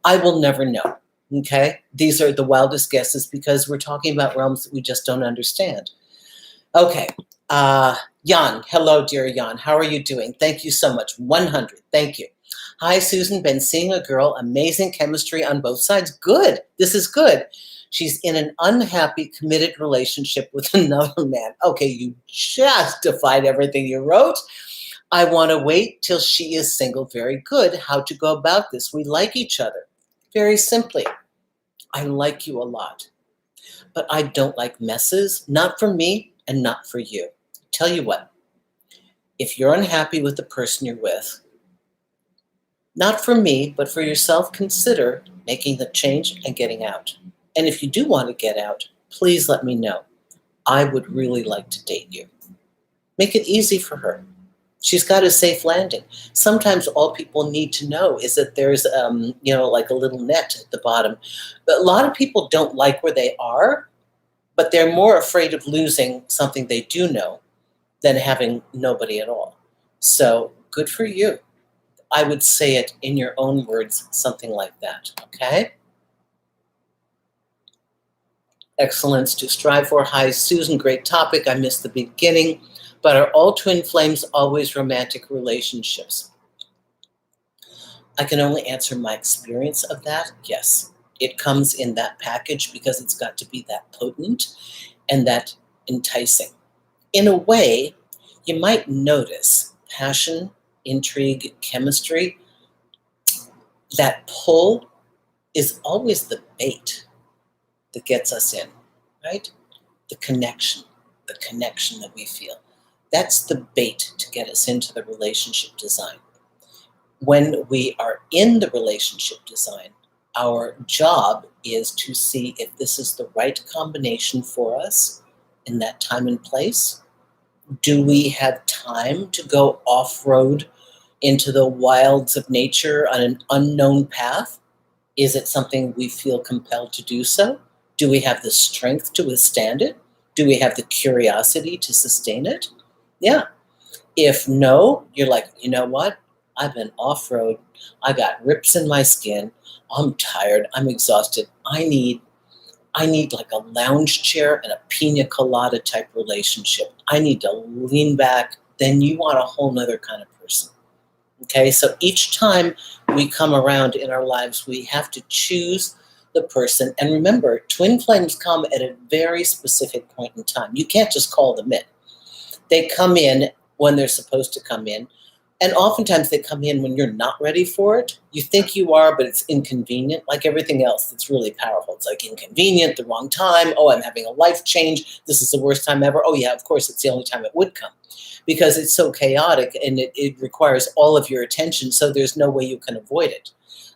A: I will never know. Okay. These are the wildest guesses because we're talking about realms that we just don't understand. Okay. Jan. Hello, dear Jan. How are you doing? Thank you so much. 100. Thank you. Hi, Susan. Been seeing a girl. Amazing chemistry on both sides. Good. This is good. She's in an unhappy, committed relationship with another man. Okay, you just defied everything you wrote. I want to wait till she is single. Very good. How to go about this? We like each other. Very simply. I like you a lot. But I don't like messes. Not for me and not for you. Tell you what. If you're unhappy with the person you're with, not for me, but for yourself, consider making the change and getting out. And if you do want to get out, please let me know. I would really like to date you. Make it easy for her. She's got a safe landing. Sometimes all people need to know is that there's, like a little net at the bottom. But a lot of people don't like where they are, but they're more afraid of losing something they do know than having nobody at all. So good for you. I would say it in your own words, something like that, okay? Excellence to strive for. Hi, Susan, great topic. I missed the beginning. But are all twin flames always romantic relationships? I can only answer my experience of that. Yes, it comes in that package because it's got to be that potent and that enticing. In a way, you might notice passion, intrigue, chemistry. That pull is always the bait that gets us in, right? The connection that we feel. That's the bait to get us into the relationship design. When we are in the relationship design, our job is to see if this is the right combination for us in that time and place. Do we have time to go off-road into the wilds of nature on an unknown path? Is it something we feel compelled to do so? Do we have the strength to withstand it? Do we have the curiosity to sustain it? Yeah. If no, you're like, you know what? I've been off-road. I got rips in my skin. I'm tired. I'm exhausted. I need like a lounge chair and a pina colada type relationship. I need to lean back. Then you want a whole nother kind of person. Okay, so each time we come around in our lives, we have to choose the person. And remember, twin flames come at a very specific point in time. You can't just call them in. They come in when they're supposed to come in. And oftentimes they come in when you're not ready for it. You think you are, but it's inconvenient, like everything else that's really powerful. It's like inconvenient, the wrong time. Oh, I'm having a life change. This is the worst time ever. Oh, yeah, of course, it's the only time it would come because it's so chaotic and it requires all of your attention, so there's no way you can avoid it.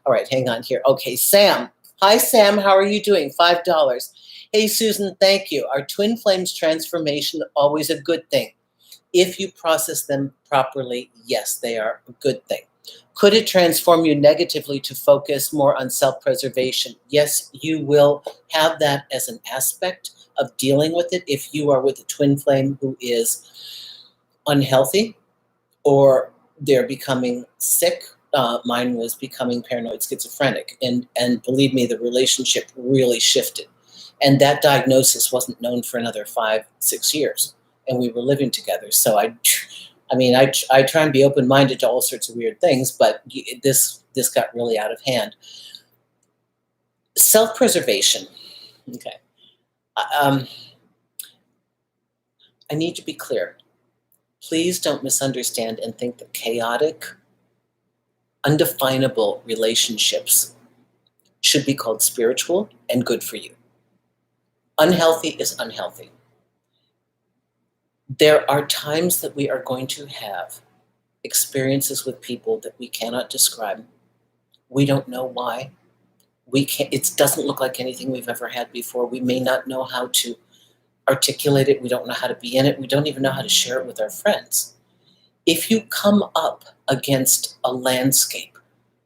A: All right, hang on here. Okay, Sam. Hi, Sam. How are you doing? $5. Hey, Susan, thank you. Are twin flames transformation always a good thing? If you process them properly, yes, they are a good thing. Could it transform you negatively to focus more on self-preservation? Yes, you will have that as an aspect of dealing with it if you are with a twin flame who is unhealthy or they're becoming sick. Mine was becoming paranoid schizophrenic. And believe me, the relationship really shifted. And that diagnosis wasn't known for another 5-6 years. And we were living together. So I try and be open-minded to all sorts of weird things, but this got really out of hand. Self-preservation. Okay. I need to be clear. Please don't misunderstand and think that chaotic, undefinable relationships should be called spiritual and good for you. Unhealthy is unhealthy. There are times that we are going to have experiences with people that we cannot describe. We don't know why. It doesn't look like anything we've ever had before. We may not know how to articulate it. We don't know how to be in it. We don't even know how to share it with our friends. If you come up against a landscape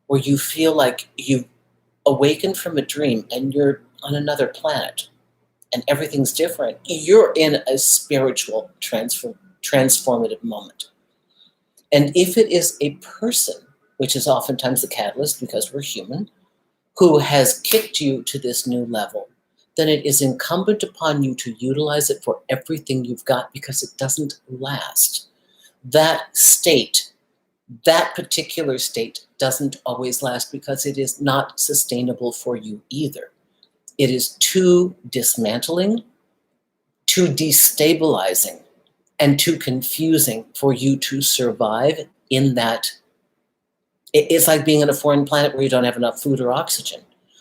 A: where you feel like you've awakened from a dream and you're on another planet, and everything's different, you're in a spiritual transformative moment. And if it is a person, which is oftentimes the catalyst because we're human, who has kicked you to this new level, then it is incumbent upon you to utilize it for everything you've got because it doesn't last. That state, that particular state doesn't always last because it is not sustainable for you either. It is too dismantling, too destabilizing, and too confusing for you to survive in that. It's like being on a foreign planet where you don't have enough food or oxygen.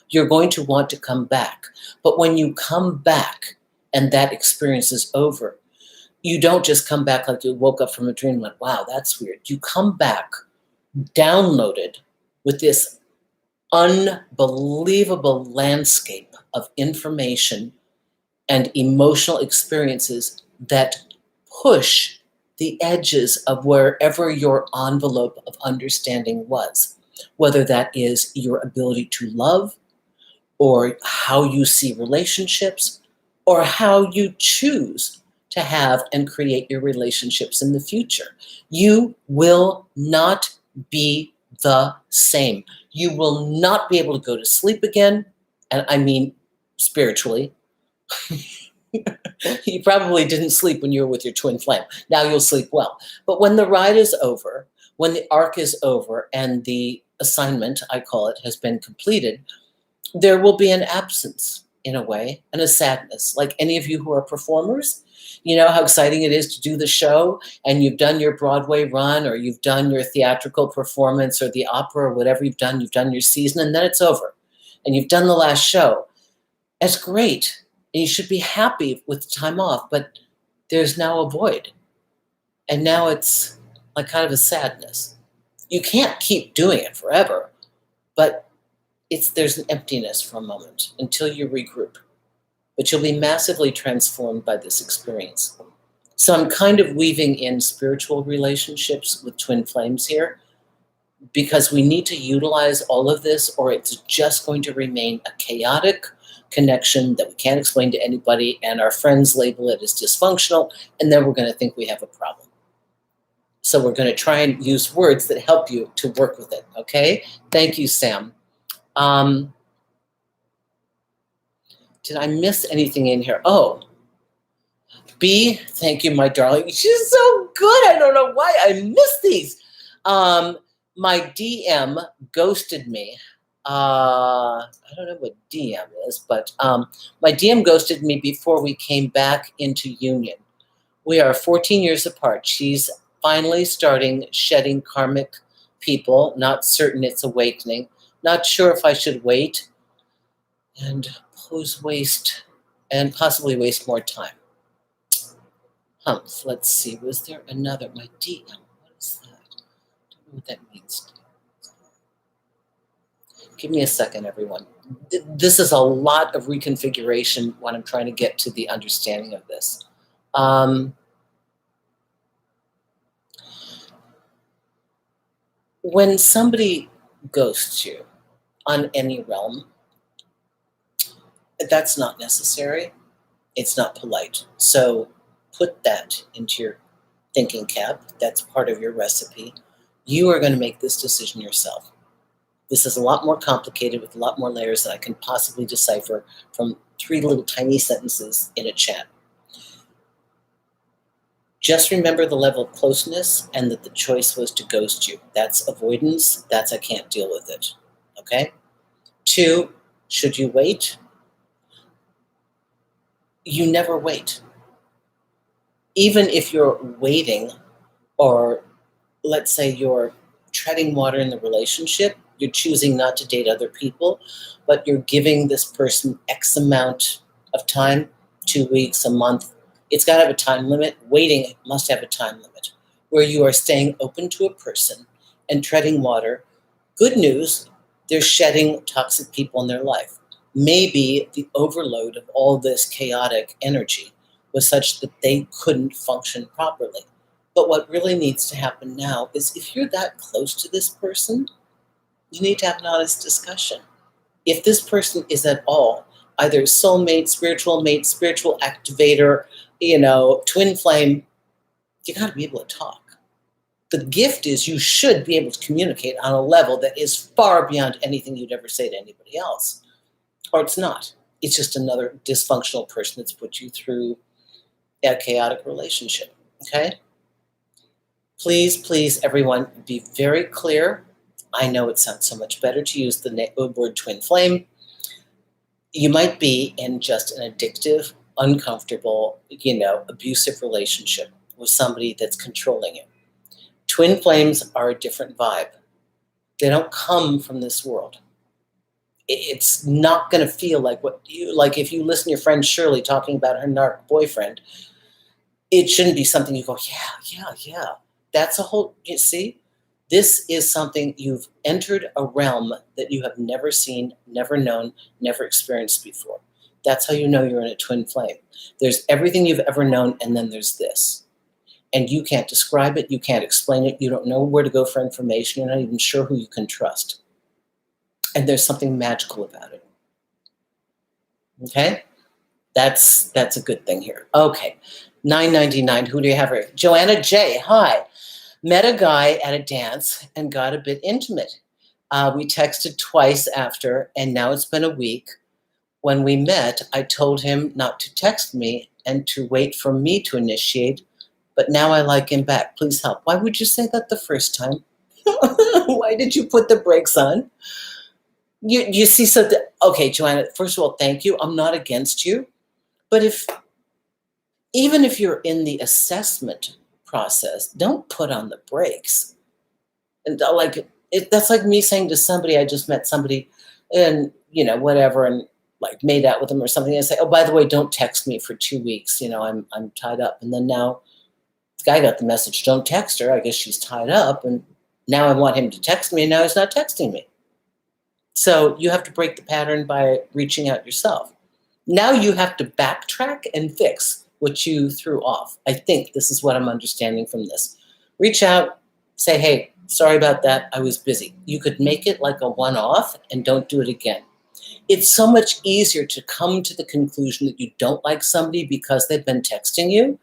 A: You're going to want to come back. But when you come back and that experience is over, you don't just come back like you woke up from a dream and went, wow, that's weird. You come back downloaded with this unbelievable landscape of information and emotional experiences that push the edges of wherever your envelope of understanding was, whether that is your ability to love, or how you see relationships, or how you choose to have and create your relationships in the future. You will not be the same. You will not be able to go to sleep again, and I mean spiritually. You probably didn't sleep when you were with your twin flame. Now you'll sleep well. But when the ride is over, when the arc is over, and the assignment, I call it, has been completed, there will be an absence in a way, and a sadness. Like any of you who are performers, you know how exciting it is to do the show, and you've done your Broadway run, or you've done your theatrical performance, or the opera, or whatever you've done your season, and then it's over. And you've done the last show. That's great. And you should be happy with the time off, but there's now a void. And now it's like kind of a sadness. You can't keep doing it forever, but there's an emptiness for a moment until you regroup. But you'll be massively transformed by this experience. So I'm kind of weaving in spiritual relationships with twin flames here, because we need to utilize all of this, or it's just going to remain a chaotic connection that we can't explain to anybody, and our friends label it as dysfunctional, and then we're going to think we have a problem. So we're going to try and use words that help you to work with it, okay? Thank you, Sam. Did I miss anything in here? Oh, B, thank you, my darling. She's so good. I don't know why I missed these. My DM ghosted me. I don't know what DM is, but my DM ghosted me before we came back into union. We are 14 years apart. She's finally starting shedding karmic people, not certain it's awakening, not sure if I should wait and waste and possibly waste more time. Let's see, was there another, my DM, what is that? I don't know what that means. Give me a second, everyone. This is a lot of reconfiguration when I'm trying to get to the understanding of this. When somebody ghosts you on any realm, that's not necessary. It's not polite. So put that into your thinking cap. That's part of your recipe. You are going to make this decision yourself. This is a lot more complicated with a lot more layers than I can possibly decipher from 3 little tiny sentences in a chat. Just remember the level of closeness and that the choice was to ghost you. That's avoidance. That's I can't deal with it. Okay? 2, should you wait? You never wait. Even if you're waiting, or let's say you're treading water in the relationship, you're choosing not to date other people, but you're giving this person X amount of time, 2 weeks, a month. It's got to have a time limit. Waiting must have a time limit, where you are staying open to a person and treading water. Good news, they're shedding toxic people in their life. Maybe the overload of all this chaotic energy was such that they couldn't function properly. But what really needs to happen now is, if you're that close to this person, you need to have an honest discussion. If this person is at all either soulmate, spiritual mate, spiritual activator, twin flame, you got to be able to talk. The gift is you should be able to communicate on a level that is far beyond anything you'd ever say to anybody else. Or it's not. It's just another dysfunctional person that's put you through a chaotic relationship, okay? Please, please, everyone, be very clear. I know it sounds so much better to use the word twin flame. You might be in just an addictive, uncomfortable, abusive relationship with somebody that's controlling you. Twin flames are a different vibe. They don't come from this world. It's not going to feel like if you listen to your friend Shirley talking about her narc boyfriend, it shouldn't be something you go, yeah. That's a whole, you see, this is something you've entered a realm that you have never seen, never known, never experienced before. That's how you know you're in a twin flame. There's everything you've ever known, and then there's this. and you can't describe it, you can't explain it, you don't know where to go for information, you're not even sure who you can trust. And there's something magical about it. Okay? That's a good thing here. Okay. $9.99. Who do you have here? Joanna J. Hi. Met a guy at a dance and got a bit intimate. We texted twice after, and now it's been a week. When we met, I told him not to text me and to wait for me to initiate, but now I like him back. Please help. Why would you say that the first time? Why did you put the brakes on? You see, okay, Joanna, first of all, thank you. I'm not against you. But even if you're in the assessment process, don't put on the brakes. And that's like me saying to somebody, I just met somebody and, whatever, and like made out with them or something, and say, oh, by the way, don't text me for 2 weeks. I'm tied up. And then now the guy got the message, don't text her. I guess she's tied up. And now I want him to text me, and now he's not texting me. So you have to break the pattern by reaching out yourself. Now you have to backtrack and fix what you threw off. I think this is what I'm understanding from this. Reach out, say, hey, sorry about that. I was busy. You could make it like a one-off and don't do it again. It's so much easier to come to the conclusion that you don't like somebody because they've been texting you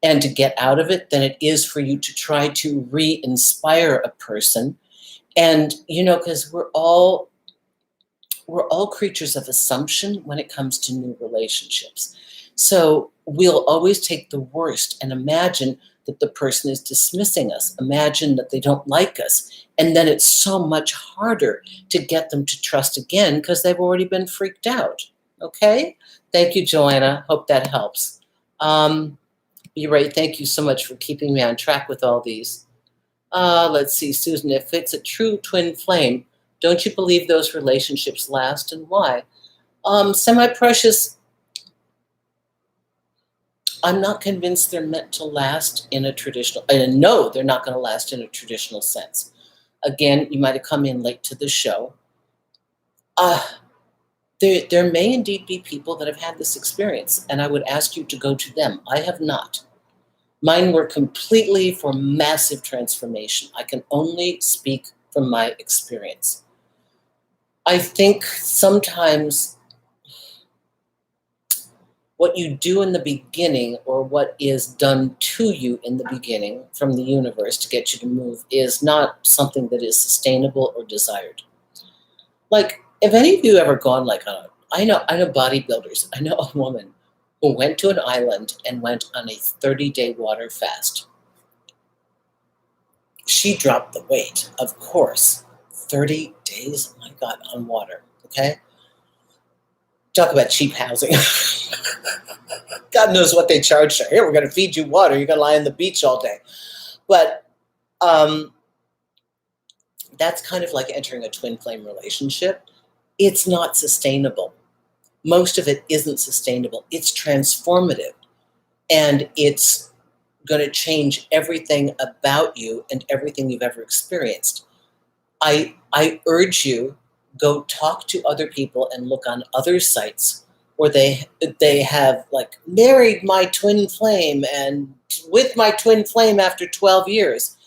A: and to get out of it than it is for you to try to re-inspire a person. And, because we're all creatures of assumption when it comes to new relationships. So we'll always take the worst and imagine that the person is dismissing us, imagine that they don't like us. And then it's so much harder to get them to trust again because they've already been freaked out. Okay? Thank you, Joanna. Hope that helps. You're right. Thank you so much for keeping me on track with all these. Let's see, Susan, if it's a true twin flame, don't you believe those relationships last, and why? Semi-precious, I'm not convinced they're meant to last in a traditional, and no, they're not going to last in a traditional sense. Again, you might have come in late to the show. There may indeed be people that have had this experience, and I would ask you to go to them. I have not. Mine were completely for massive transformation. I can only speak from my experience. I think sometimes what you do in the beginning, or what is done to you in the beginning from the universe to get you to move, is not something that is sustainable or desired. Like, if any of you ever gone I know bodybuilders. I know a woman who went to an island and went on a 30-day water fast. She dropped the weight, of course. 30 days, oh my God, on water, okay? Talk about cheap housing. God knows what they charged her. Here, we're going to feed you water. You're going to lie on the beach all day. But that's kind of like entering a twin flame relationship. It's not sustainable. Most of it isn't sustainable. It's transformative. And it's going to change everything about you and everything you've ever experienced. I urge you, go talk to other people and look on other sites where they have like married my twin flame and with my twin flame after 12 years.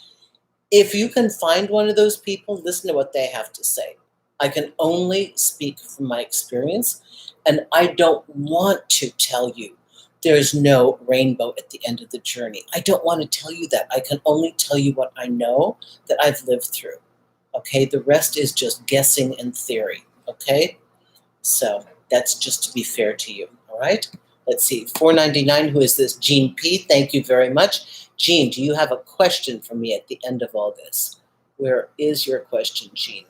A: If you can find one of those people, listen to what they have to say. I can only speak from my experience, and I don't want to tell you there's no rainbow at the end of the journey. I don't want to tell you that. I can only tell you what I know that I've lived through. Okay, the rest is just guessing and theory, okay? So that's just to be fair to you, all right? Let's see, $4.99, who is this? Jean P., thank you very much. Jean, do you have a question for me at the end of all this? Where is your question, Jean?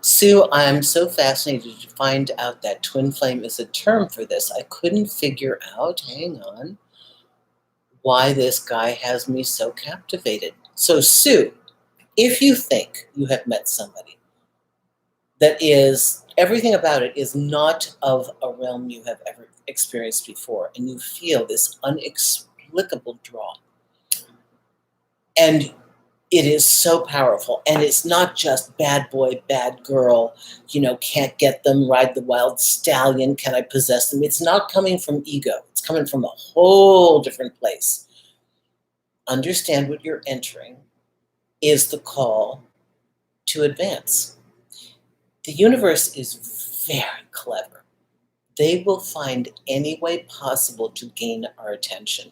A: Sue, I'm so fascinated to find out that twin flame is a term for this. I couldn't figure out, hang on, why this guy has me so captivated. So, Sue, if you think you have met somebody that is, everything about it is not of a realm you have ever experienced before, and you feel this inexplicable draw, and it is so powerful, and it's not just bad boy, bad girl, can't get them, ride the wild stallion, can I possess them? It's not coming from ego. It's It's coming from a whole different place. Understand what you're entering is the call to advance. The universe is very clever. They will find any way possible to gain our attention.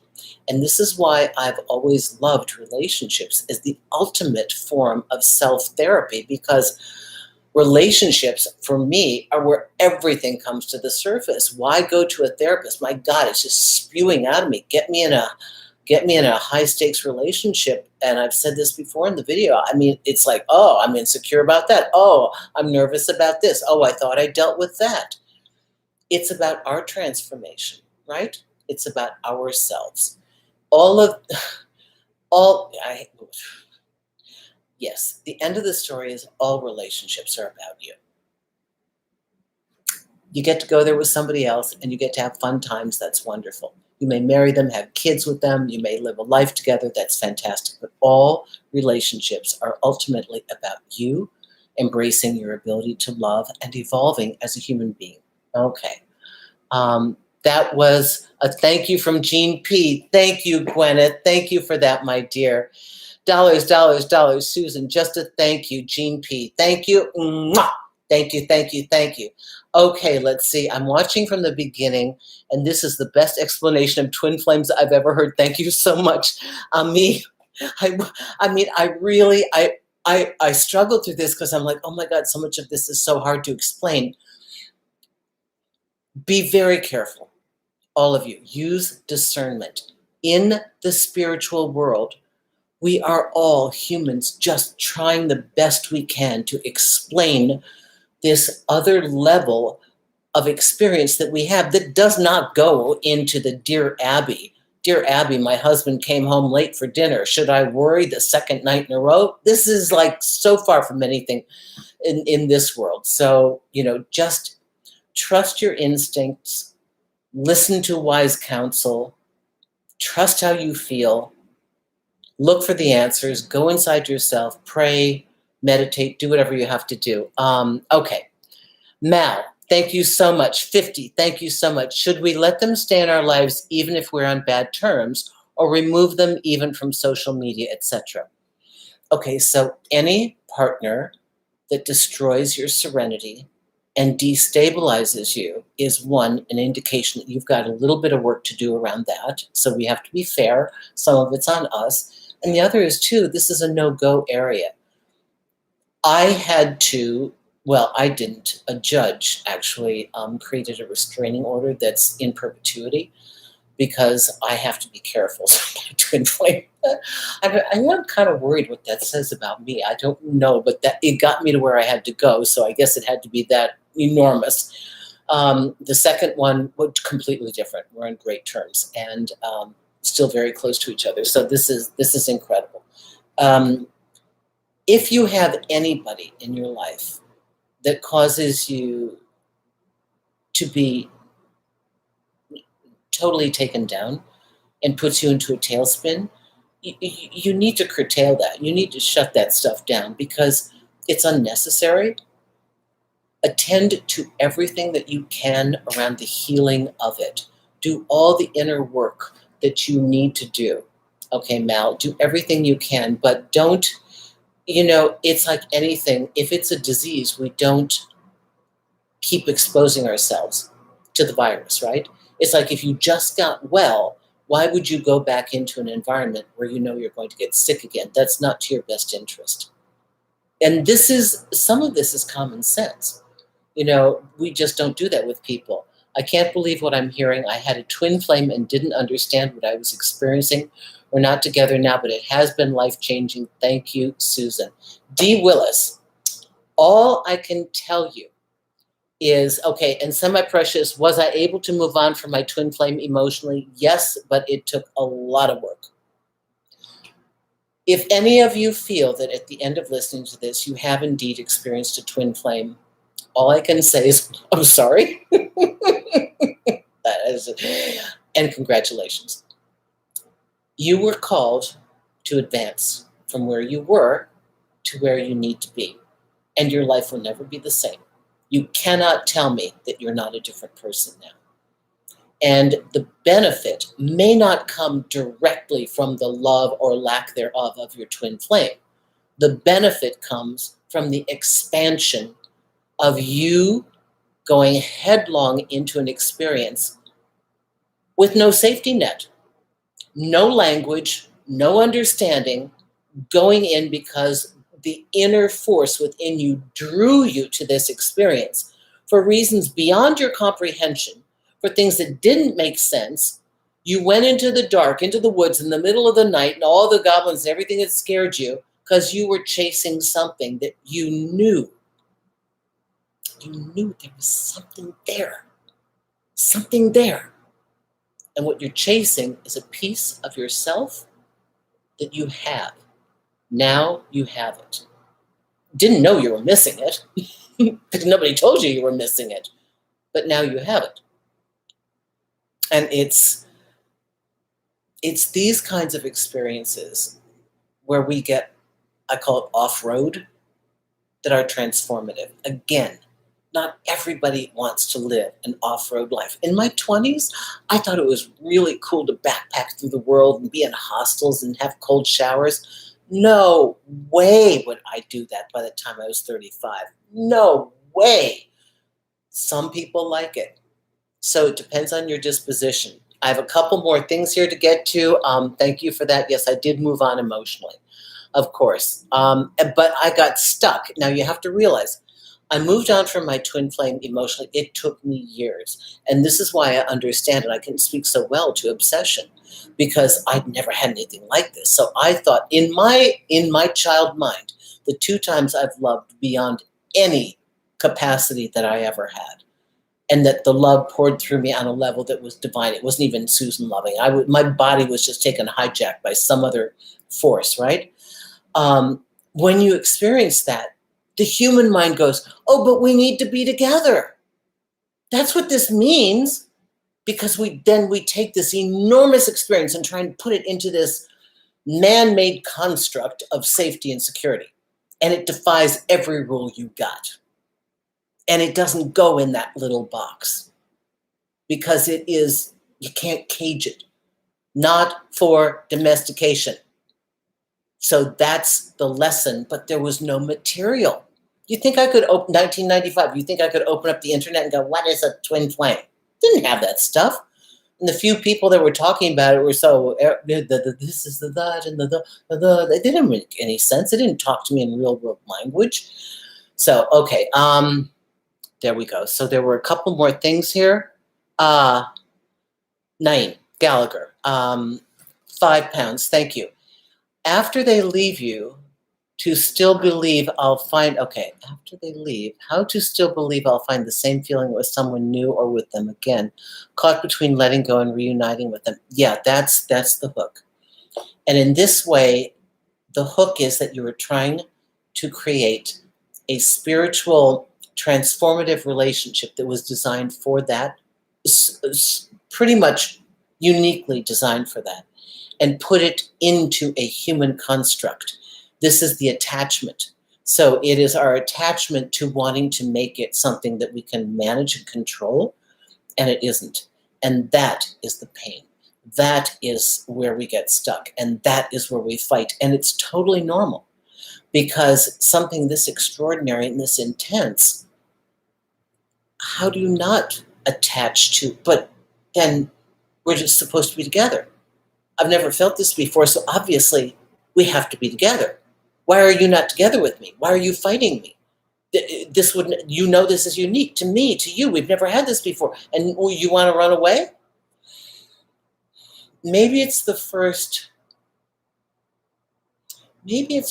A: And this is why I've always loved relationships as the ultimate form of self-therapy, because relationships, for me, are where everything comes to the surface. Why go to a therapist? My God, it's just spewing out of me. Get me in a high-stakes relationship. And I've said this before in the video. I mean, it's like, oh, I'm insecure about that. Oh, I'm nervous about this. Oh, I thought I dealt with that. It's about our transformation, right? It's about ourselves. Yes, the end of the story is all relationships are about you. You get to go there with somebody else and you get to have fun times. That's wonderful. You may marry them, have kids with them. You may live a life together. That's fantastic. But all relationships are ultimately about you embracing your ability to love and evolving as a human being. Okay. That was a thank you from Jean P. Thank you, Gwyneth. Thank you for that, my dear. Dollars, dollars, dollars, Susan. Just a thank you, Jean P. Thank you. Mwah! Thank you, thank you, thank you. Okay, let's see. I'm watching from the beginning, and this is the best explanation of twin flames I've ever heard. Thank you so much, Ami. I struggled through this because I'm like, oh my God, so much of this is so hard to explain. Be very careful, all of you. Use discernment. In the spiritual world, we are all humans just trying the best we can to explain this other level of experience that we have that does not go into the Dear Abby. Dear Abby, my husband came home late for dinner. Should I worry the second night in a row? This is like so far from anything in this world. So, just trust your instincts, listen to wise counsel, trust how you feel, look for the answers, go inside yourself, pray, meditate, do whatever you have to do. Okay. Mal, thank you so much. 50, thank you so much. Should we let them stay in our lives even if we're on bad terms, or remove them even from social media, etc.? Okay, so any partner that destroys your serenity and destabilizes you is, one, an indication that you've got a little bit of work to do around that. So we have to be fair. Some of it's on us. And the other is, too, this is a no-go area. I didn't. A judge actually created a restraining order that's in perpetuity because I have to be careful. So my twin flame. I'm kind of worried what that says about me. I don't know, but that it got me to where I had to go. So I guess it had to be that enormous. The second one was completely different. We're on great terms and still very close to each other. So this is incredible. If you have anybody in your life that causes you to be totally taken down and puts you into a tailspin, you need to curtail that. You need to shut that stuff down because it's unnecessary. Attend to everything that you can around the healing of it. Do all the inner work that you need to do. Okay, Mal, do everything you can, but don't, it's like anything. If it's a disease, we don't keep exposing ourselves to the virus, right? It's like if you just got well, why would you go back into an environment where you're going to get sick again? That's not to your best interest. And some of this is common sense. We just don't do that with people. I can't believe what I'm hearing. I had a twin flame and didn't understand what I was experiencing. We're not together now, but it has been life-changing. Thank you, Susan. D. Willis, all I can tell you is, okay, and semi-precious, was I able to move on from my twin flame emotionally? Yes, but it took a lot of work. If any of you feel that at the end of listening to this, you have indeed experienced a twin flame, all I can say is, I'm sorry. And congratulations. You were called to advance from where you were to where you need to be, and your life will never be the same. You cannot tell me that you're not a different person now. And the benefit may not come directly from the love or lack thereof of your twin flame. The benefit comes from the expansion of you going headlong into an experience with no safety net, no language, no understanding, going in because the inner force within you drew you to this experience for reasons beyond your comprehension, for things that didn't make sense. You went into the dark, into the woods in the middle of the night, and all the goblins, everything that scared you, because you were chasing something that you knew. You knew there was something there. Something there. And what you're chasing is a piece of yourself that you have. Now you have it. Didn't know you were missing it because nobody told you were missing it, but now you have it. And it's these kinds of experiences where we get, I call it off-road, that are transformative. Again, not everybody wants to live an off-road life. In my 20s, I thought it was really cool to backpack through the world and be in hostels and have cold showers. No way would I do that by the time I was 35. No way. Some people like it. So it depends on your disposition. I have a couple more things here to get to. Thank you for that. Yes, I did move on emotionally, of course. But I got stuck. Now you have to realize, I moved on from my twin flame emotionally. It took me years. And this is why I understand and I can speak so well to obsession, because I'd never had anything like this. So I thought in my child mind, the 2 times I've loved beyond any capacity that I ever had, and that the love poured through me on a level that was divine. It wasn't even Susan loving. My body was just taken hijacked by some other force, right? When you experience that, the human mind goes, oh, but we need to be together. That's what this means, because we take this enormous experience and try and put it into this man-made construct of safety and security. And it defies every rule you got. And it doesn't go in that little box because you can't cage it. Not for domestication. So that's the lesson, but there was no material. You think I could open 1995? You think I could open up the internet and go, what is a twin flame? Didn't have that stuff. And the few people that were talking about it were so, this is the that and the. They didn't make any sense. They didn't talk to me in real world language. So, okay, there we go. So there were a couple more things here. Naeem Gallagher, 5 pounds, thank you. After they leave you, to still believe I'll find, okay, after they leave, how to still believe I'll find the same feeling with someone new or with them again, caught between letting go and reuniting with them. Yeah, that's the hook. And in this way, the hook is that you are trying to create a spiritual transformative relationship that was designed for that, pretty much uniquely designed for that, and put it into a human construct. This is the attachment. So it is our attachment to wanting to make it something that we can manage and control, and it isn't. And that is the pain. That is where we get stuck, and that is where we fight. And it's totally normal, because something this extraordinary and this intense, how do you not attach to? But then we're just supposed to be together. I've never felt this before, so obviously we have to be together. Why are you not together with me? Why are you fighting me? This wouldn't, this is unique to me, to you. We've never had this before, and you want to run away? Maybe it's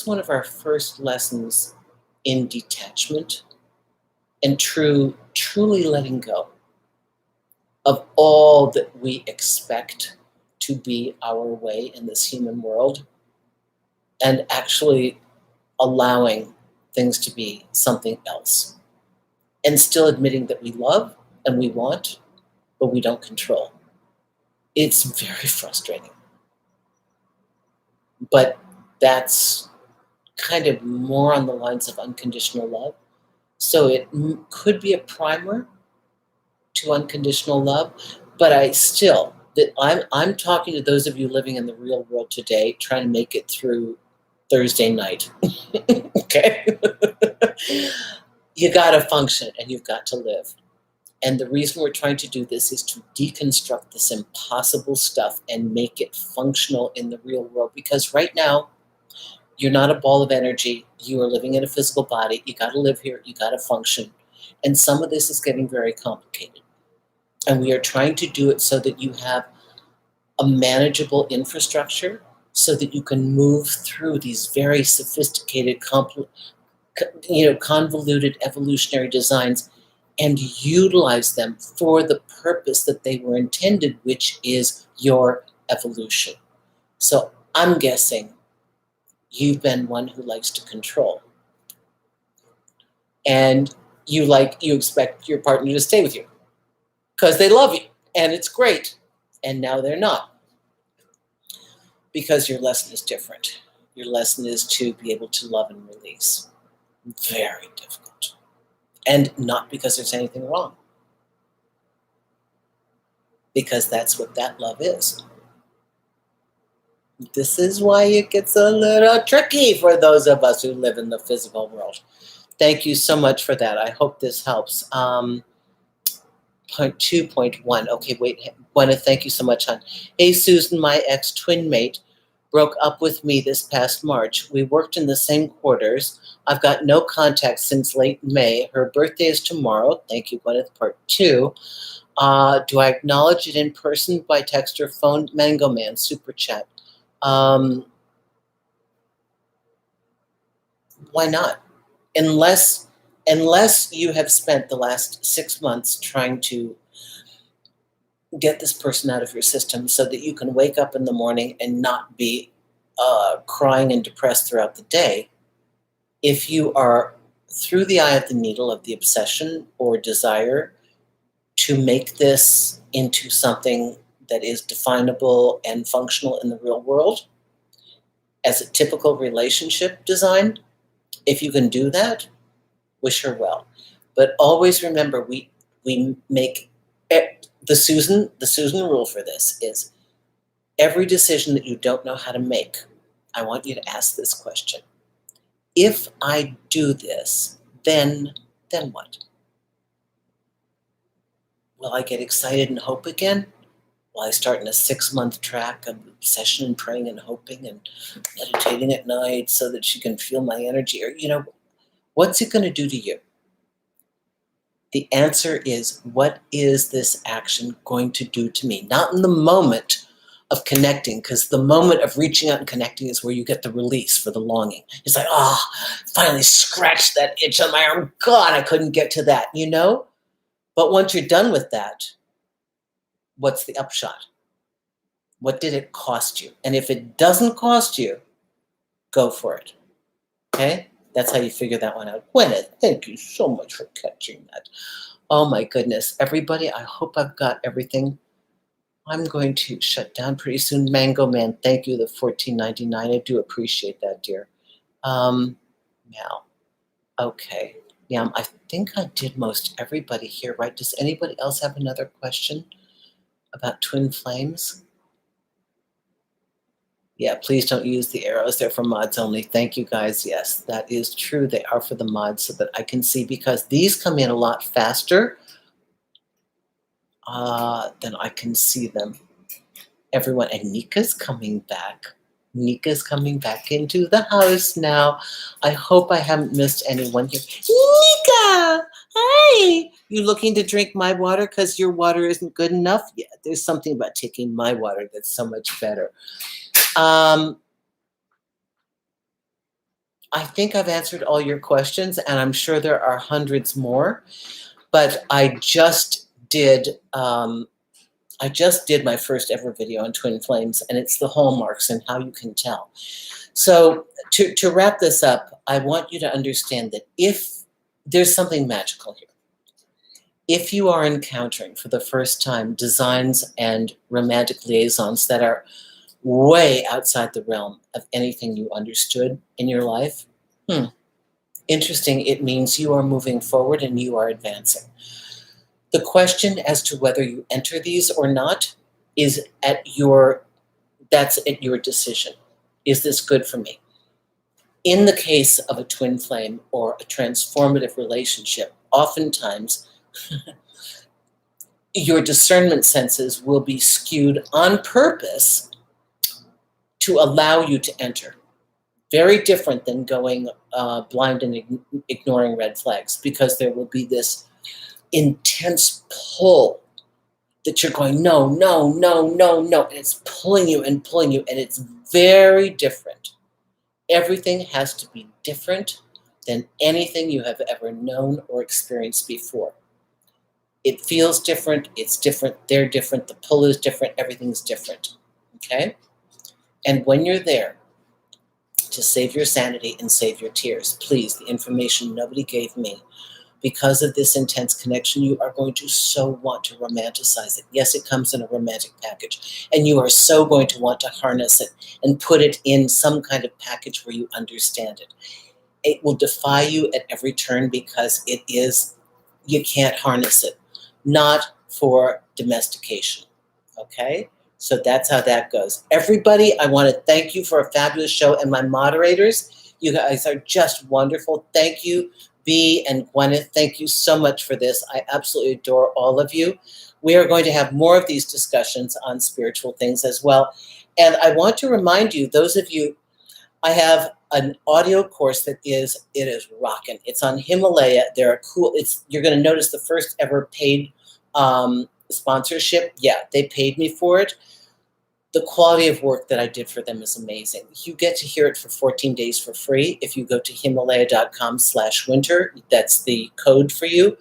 A: one of our first lessons in detachment and truly letting go of all that we expect to be our way in this human world, and actually allowing things to be something else, and still admitting that we love and we want, but we don't control. It's very frustrating. But that's kind of more on the lines of unconditional love. So it could be a primer to unconditional love, But I'm talking to those of you living in the real world today, trying to make it through Thursday night. Okay? You got to function and you've got to live. And the reason we're trying to do this is to deconstruct this impossible stuff and make it functional in the real world. Because right now, you're not a ball of energy. You are living in a physical body. You got to live here. You got to function. And some of this is getting very complicated. And we are trying to do it so that you have a manageable infrastructure so that you can move through these very sophisticated, convoluted evolutionary designs and utilize them for the purpose that they were intended, which is your evolution. So I'm guessing you've been one who likes to control. And you expect your partner to stay with you because they love you and it's great. And now they're not. Because your lesson is different. Your lesson is to be able to love and release. Very difficult. And not because there's anything wrong. Because that's what that love is. This is why it gets a little tricky for those of us who live in the physical world. Thank you so much for that. I hope this helps. Point 2.1. Okay, wait. Gwyneth, thank you so much, hon. Hey, Susan, my ex-twin mate broke up with me this past March. We worked in the same quarters. I've got no contact since late May. Her birthday is tomorrow. Thank you, Gwyneth. Part 2. Do I acknowledge it in person, by text, or phone? Mango Man, super chat. Why not? Unless you have spent the last 6 months trying to get this person out of your system so that you can wake up in the morning and not be crying and depressed throughout the day. If you are through the eye of the needle of the obsession or desire to make this into something that is definable and functional in the real world as a typical relationship design, if you can do that, wish her well. But always remember, we make the Susan rule for this is every decision that you don't know how to make, I want you to ask this question. If I do this, then what? Will I get excited and hope again? Will I start in a 6-month track of obsession and praying and hoping and meditating at night so that she can feel my energy? Or, what's it going to do to you? The answer is, what is this action going to do to me? Not in the moment of connecting, because the moment of reaching out and connecting is where you get the release for the longing. It's like, finally scratched that itch on my arm. God, I couldn't get to that, But once you're done with that, what's the upshot? What did it cost you? And if it doesn't cost you, go for it. Okay? That's how you figure that one out. Gwyneth, thank you so much for catching that. Oh my goodness. Everybody, I hope I've got everything. I'm going to shut down pretty soon. Mango Man, thank you, the $14.99. I do appreciate that, dear. Now, okay. Yeah, I think I did most everybody here, right? Does anybody else have another question about twin flames? Yeah, please don't use the arrows. They're for mods only. Thank you, guys. Yes, that is true. They are for the mods so that I can see, because these come in a lot faster than I can see them. Everyone, and Nika's coming back. Nika's coming back into the house now. I hope I haven't missed anyone here. Nika! Hi! You looking to drink my water because your water isn't good enough? Yeah, there's something about taking my water that's so much better. I think I've answered all your questions, and I'm sure there are hundreds more. But I just did my first ever video on twin flames, and it's the hallmarks and how you can tell. So to wrap this up, I want you to understand that if there's something magical here, if you are encountering for the first time designs and romantic liaisons that are way outside the realm of anything you understood in your life, interesting, it means you are moving forward and you are advancing. The question as to whether you enter these or not is that's at your decision. Is this good for me? In the case of a twin flame or a transformative relationship, oftentimes your discernment senses will be skewed on purpose to allow you to enter. Very different than going blind and ignoring red flags, because there will be this intense pull that you're going, no, no, no, no, no. And it's pulling you, and it's very different. Everything has to be different than anything you have ever known or experienced before. It feels different, it's different, they're different, the pull is different, everything's different, okay? And when you're there to save your sanity and save your tears, please, the information nobody gave me, because of this intense connection, you are going to so want to romanticize it. Yes, it comes in a romantic package, and you are so going to want to harness it and put it in some kind of package where you understand it. It will defy you at every turn, because you can't harness it. Not for domestication, okay? So that's how that goes. Everybody, I want to thank you for a fabulous show, and my moderators, you guys are just wonderful. Thank you, Bea and Gwyneth. Thank you so much for this. I absolutely adore all of you. We are going to have more of these discussions on spiritual things as well. And I want to remind you, those of you, I have an audio course it is rocking. It's on Himalaya. They're cool. You're going to notice the first ever paid sponsorship. Yeah, they paid me for it. The quality of work that I did for them is amazing. You get to hear it for 14 days for free. If you go to Himalaya.com/winter, that's the code for you.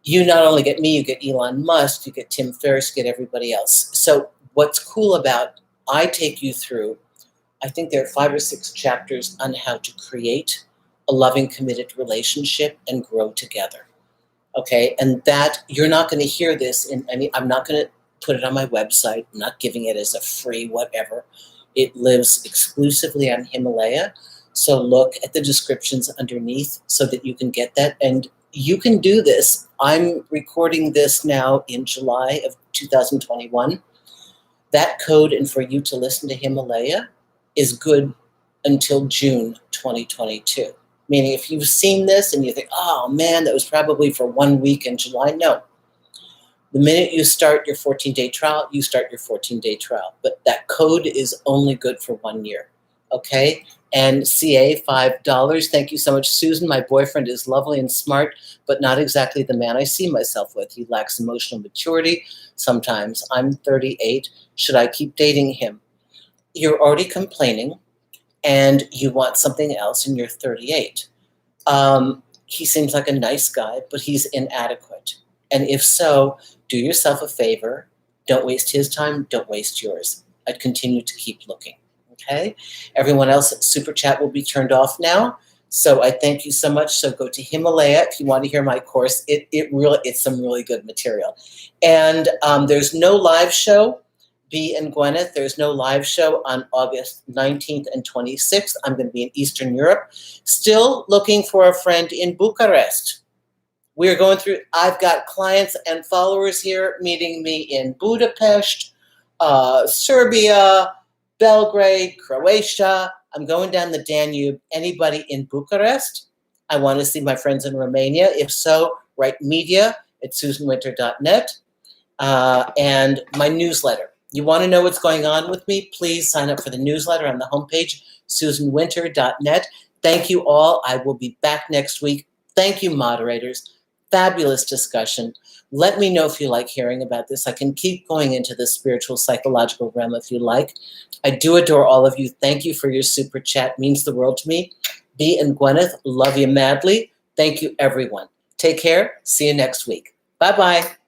A: You not only get me, you get Elon Musk, you get Tim Ferriss, you get everybody else. So what's cool about, I take you through, I think there are 5 or 6 chapters on how to create a loving, committed relationship and grow together. Okay, and that you're not going to hear this I'm not going to put it on my website. I'm not giving it as a free whatever. It lives exclusively on Himalaya. So look at the descriptions underneath so that you can get that. And you can do this. I'm recording this now in July of 2021. That code, and for you to listen to Himalaya, is good until June 2022. Meaning if you've seen this and you think, oh man, that was probably for 1 week in July. No. The minute you start your 14-day trial, you start your 14-day trial. But that code is only good for 1 year. Okay? And CA, $5. Thank you so much, Susan. My boyfriend is lovely and smart, but not exactly the man I see myself with. He lacks emotional maturity. Sometimes I'm 38. Should I keep dating him? You're already complaining, and you want something else, and you're 38. He seems like a nice guy, but he's inadequate. And if so, do yourself a favor. Don't waste his time. Don't waste yours. I'd continue to keep looking. Okay? Everyone else at Super Chat will be turned off now. So I thank you so much. So go to Himalaya if you want to hear my course. It's some really good material. And there's no live show. Bea and Gwyneth, there's no live show on August 19th and 26th. I'm going to be in Eastern Europe. Still looking for a friend in Bucharest. We're going through, I've got clients and followers here meeting me in Budapest, Serbia, Belgrade, Croatia. I'm going down the Danube. Anybody in Bucharest? I want to see my friends in Romania. If so, write media@susanwinter.net and my newsletter. You want to know what's going on with me? Please sign up for the newsletter on the homepage, susanwinter.net. Thank you all. I will be back next week. Thank you, moderators. Fabulous discussion. Let me know if you like hearing about this. I can keep going into the spiritual, psychological realm if you like. I do adore all of you. Thank you for your super chat. It means the world to me. Bea and Gwyneth, love you madly. Thank you, everyone. Take care. See you next week. Bye-bye.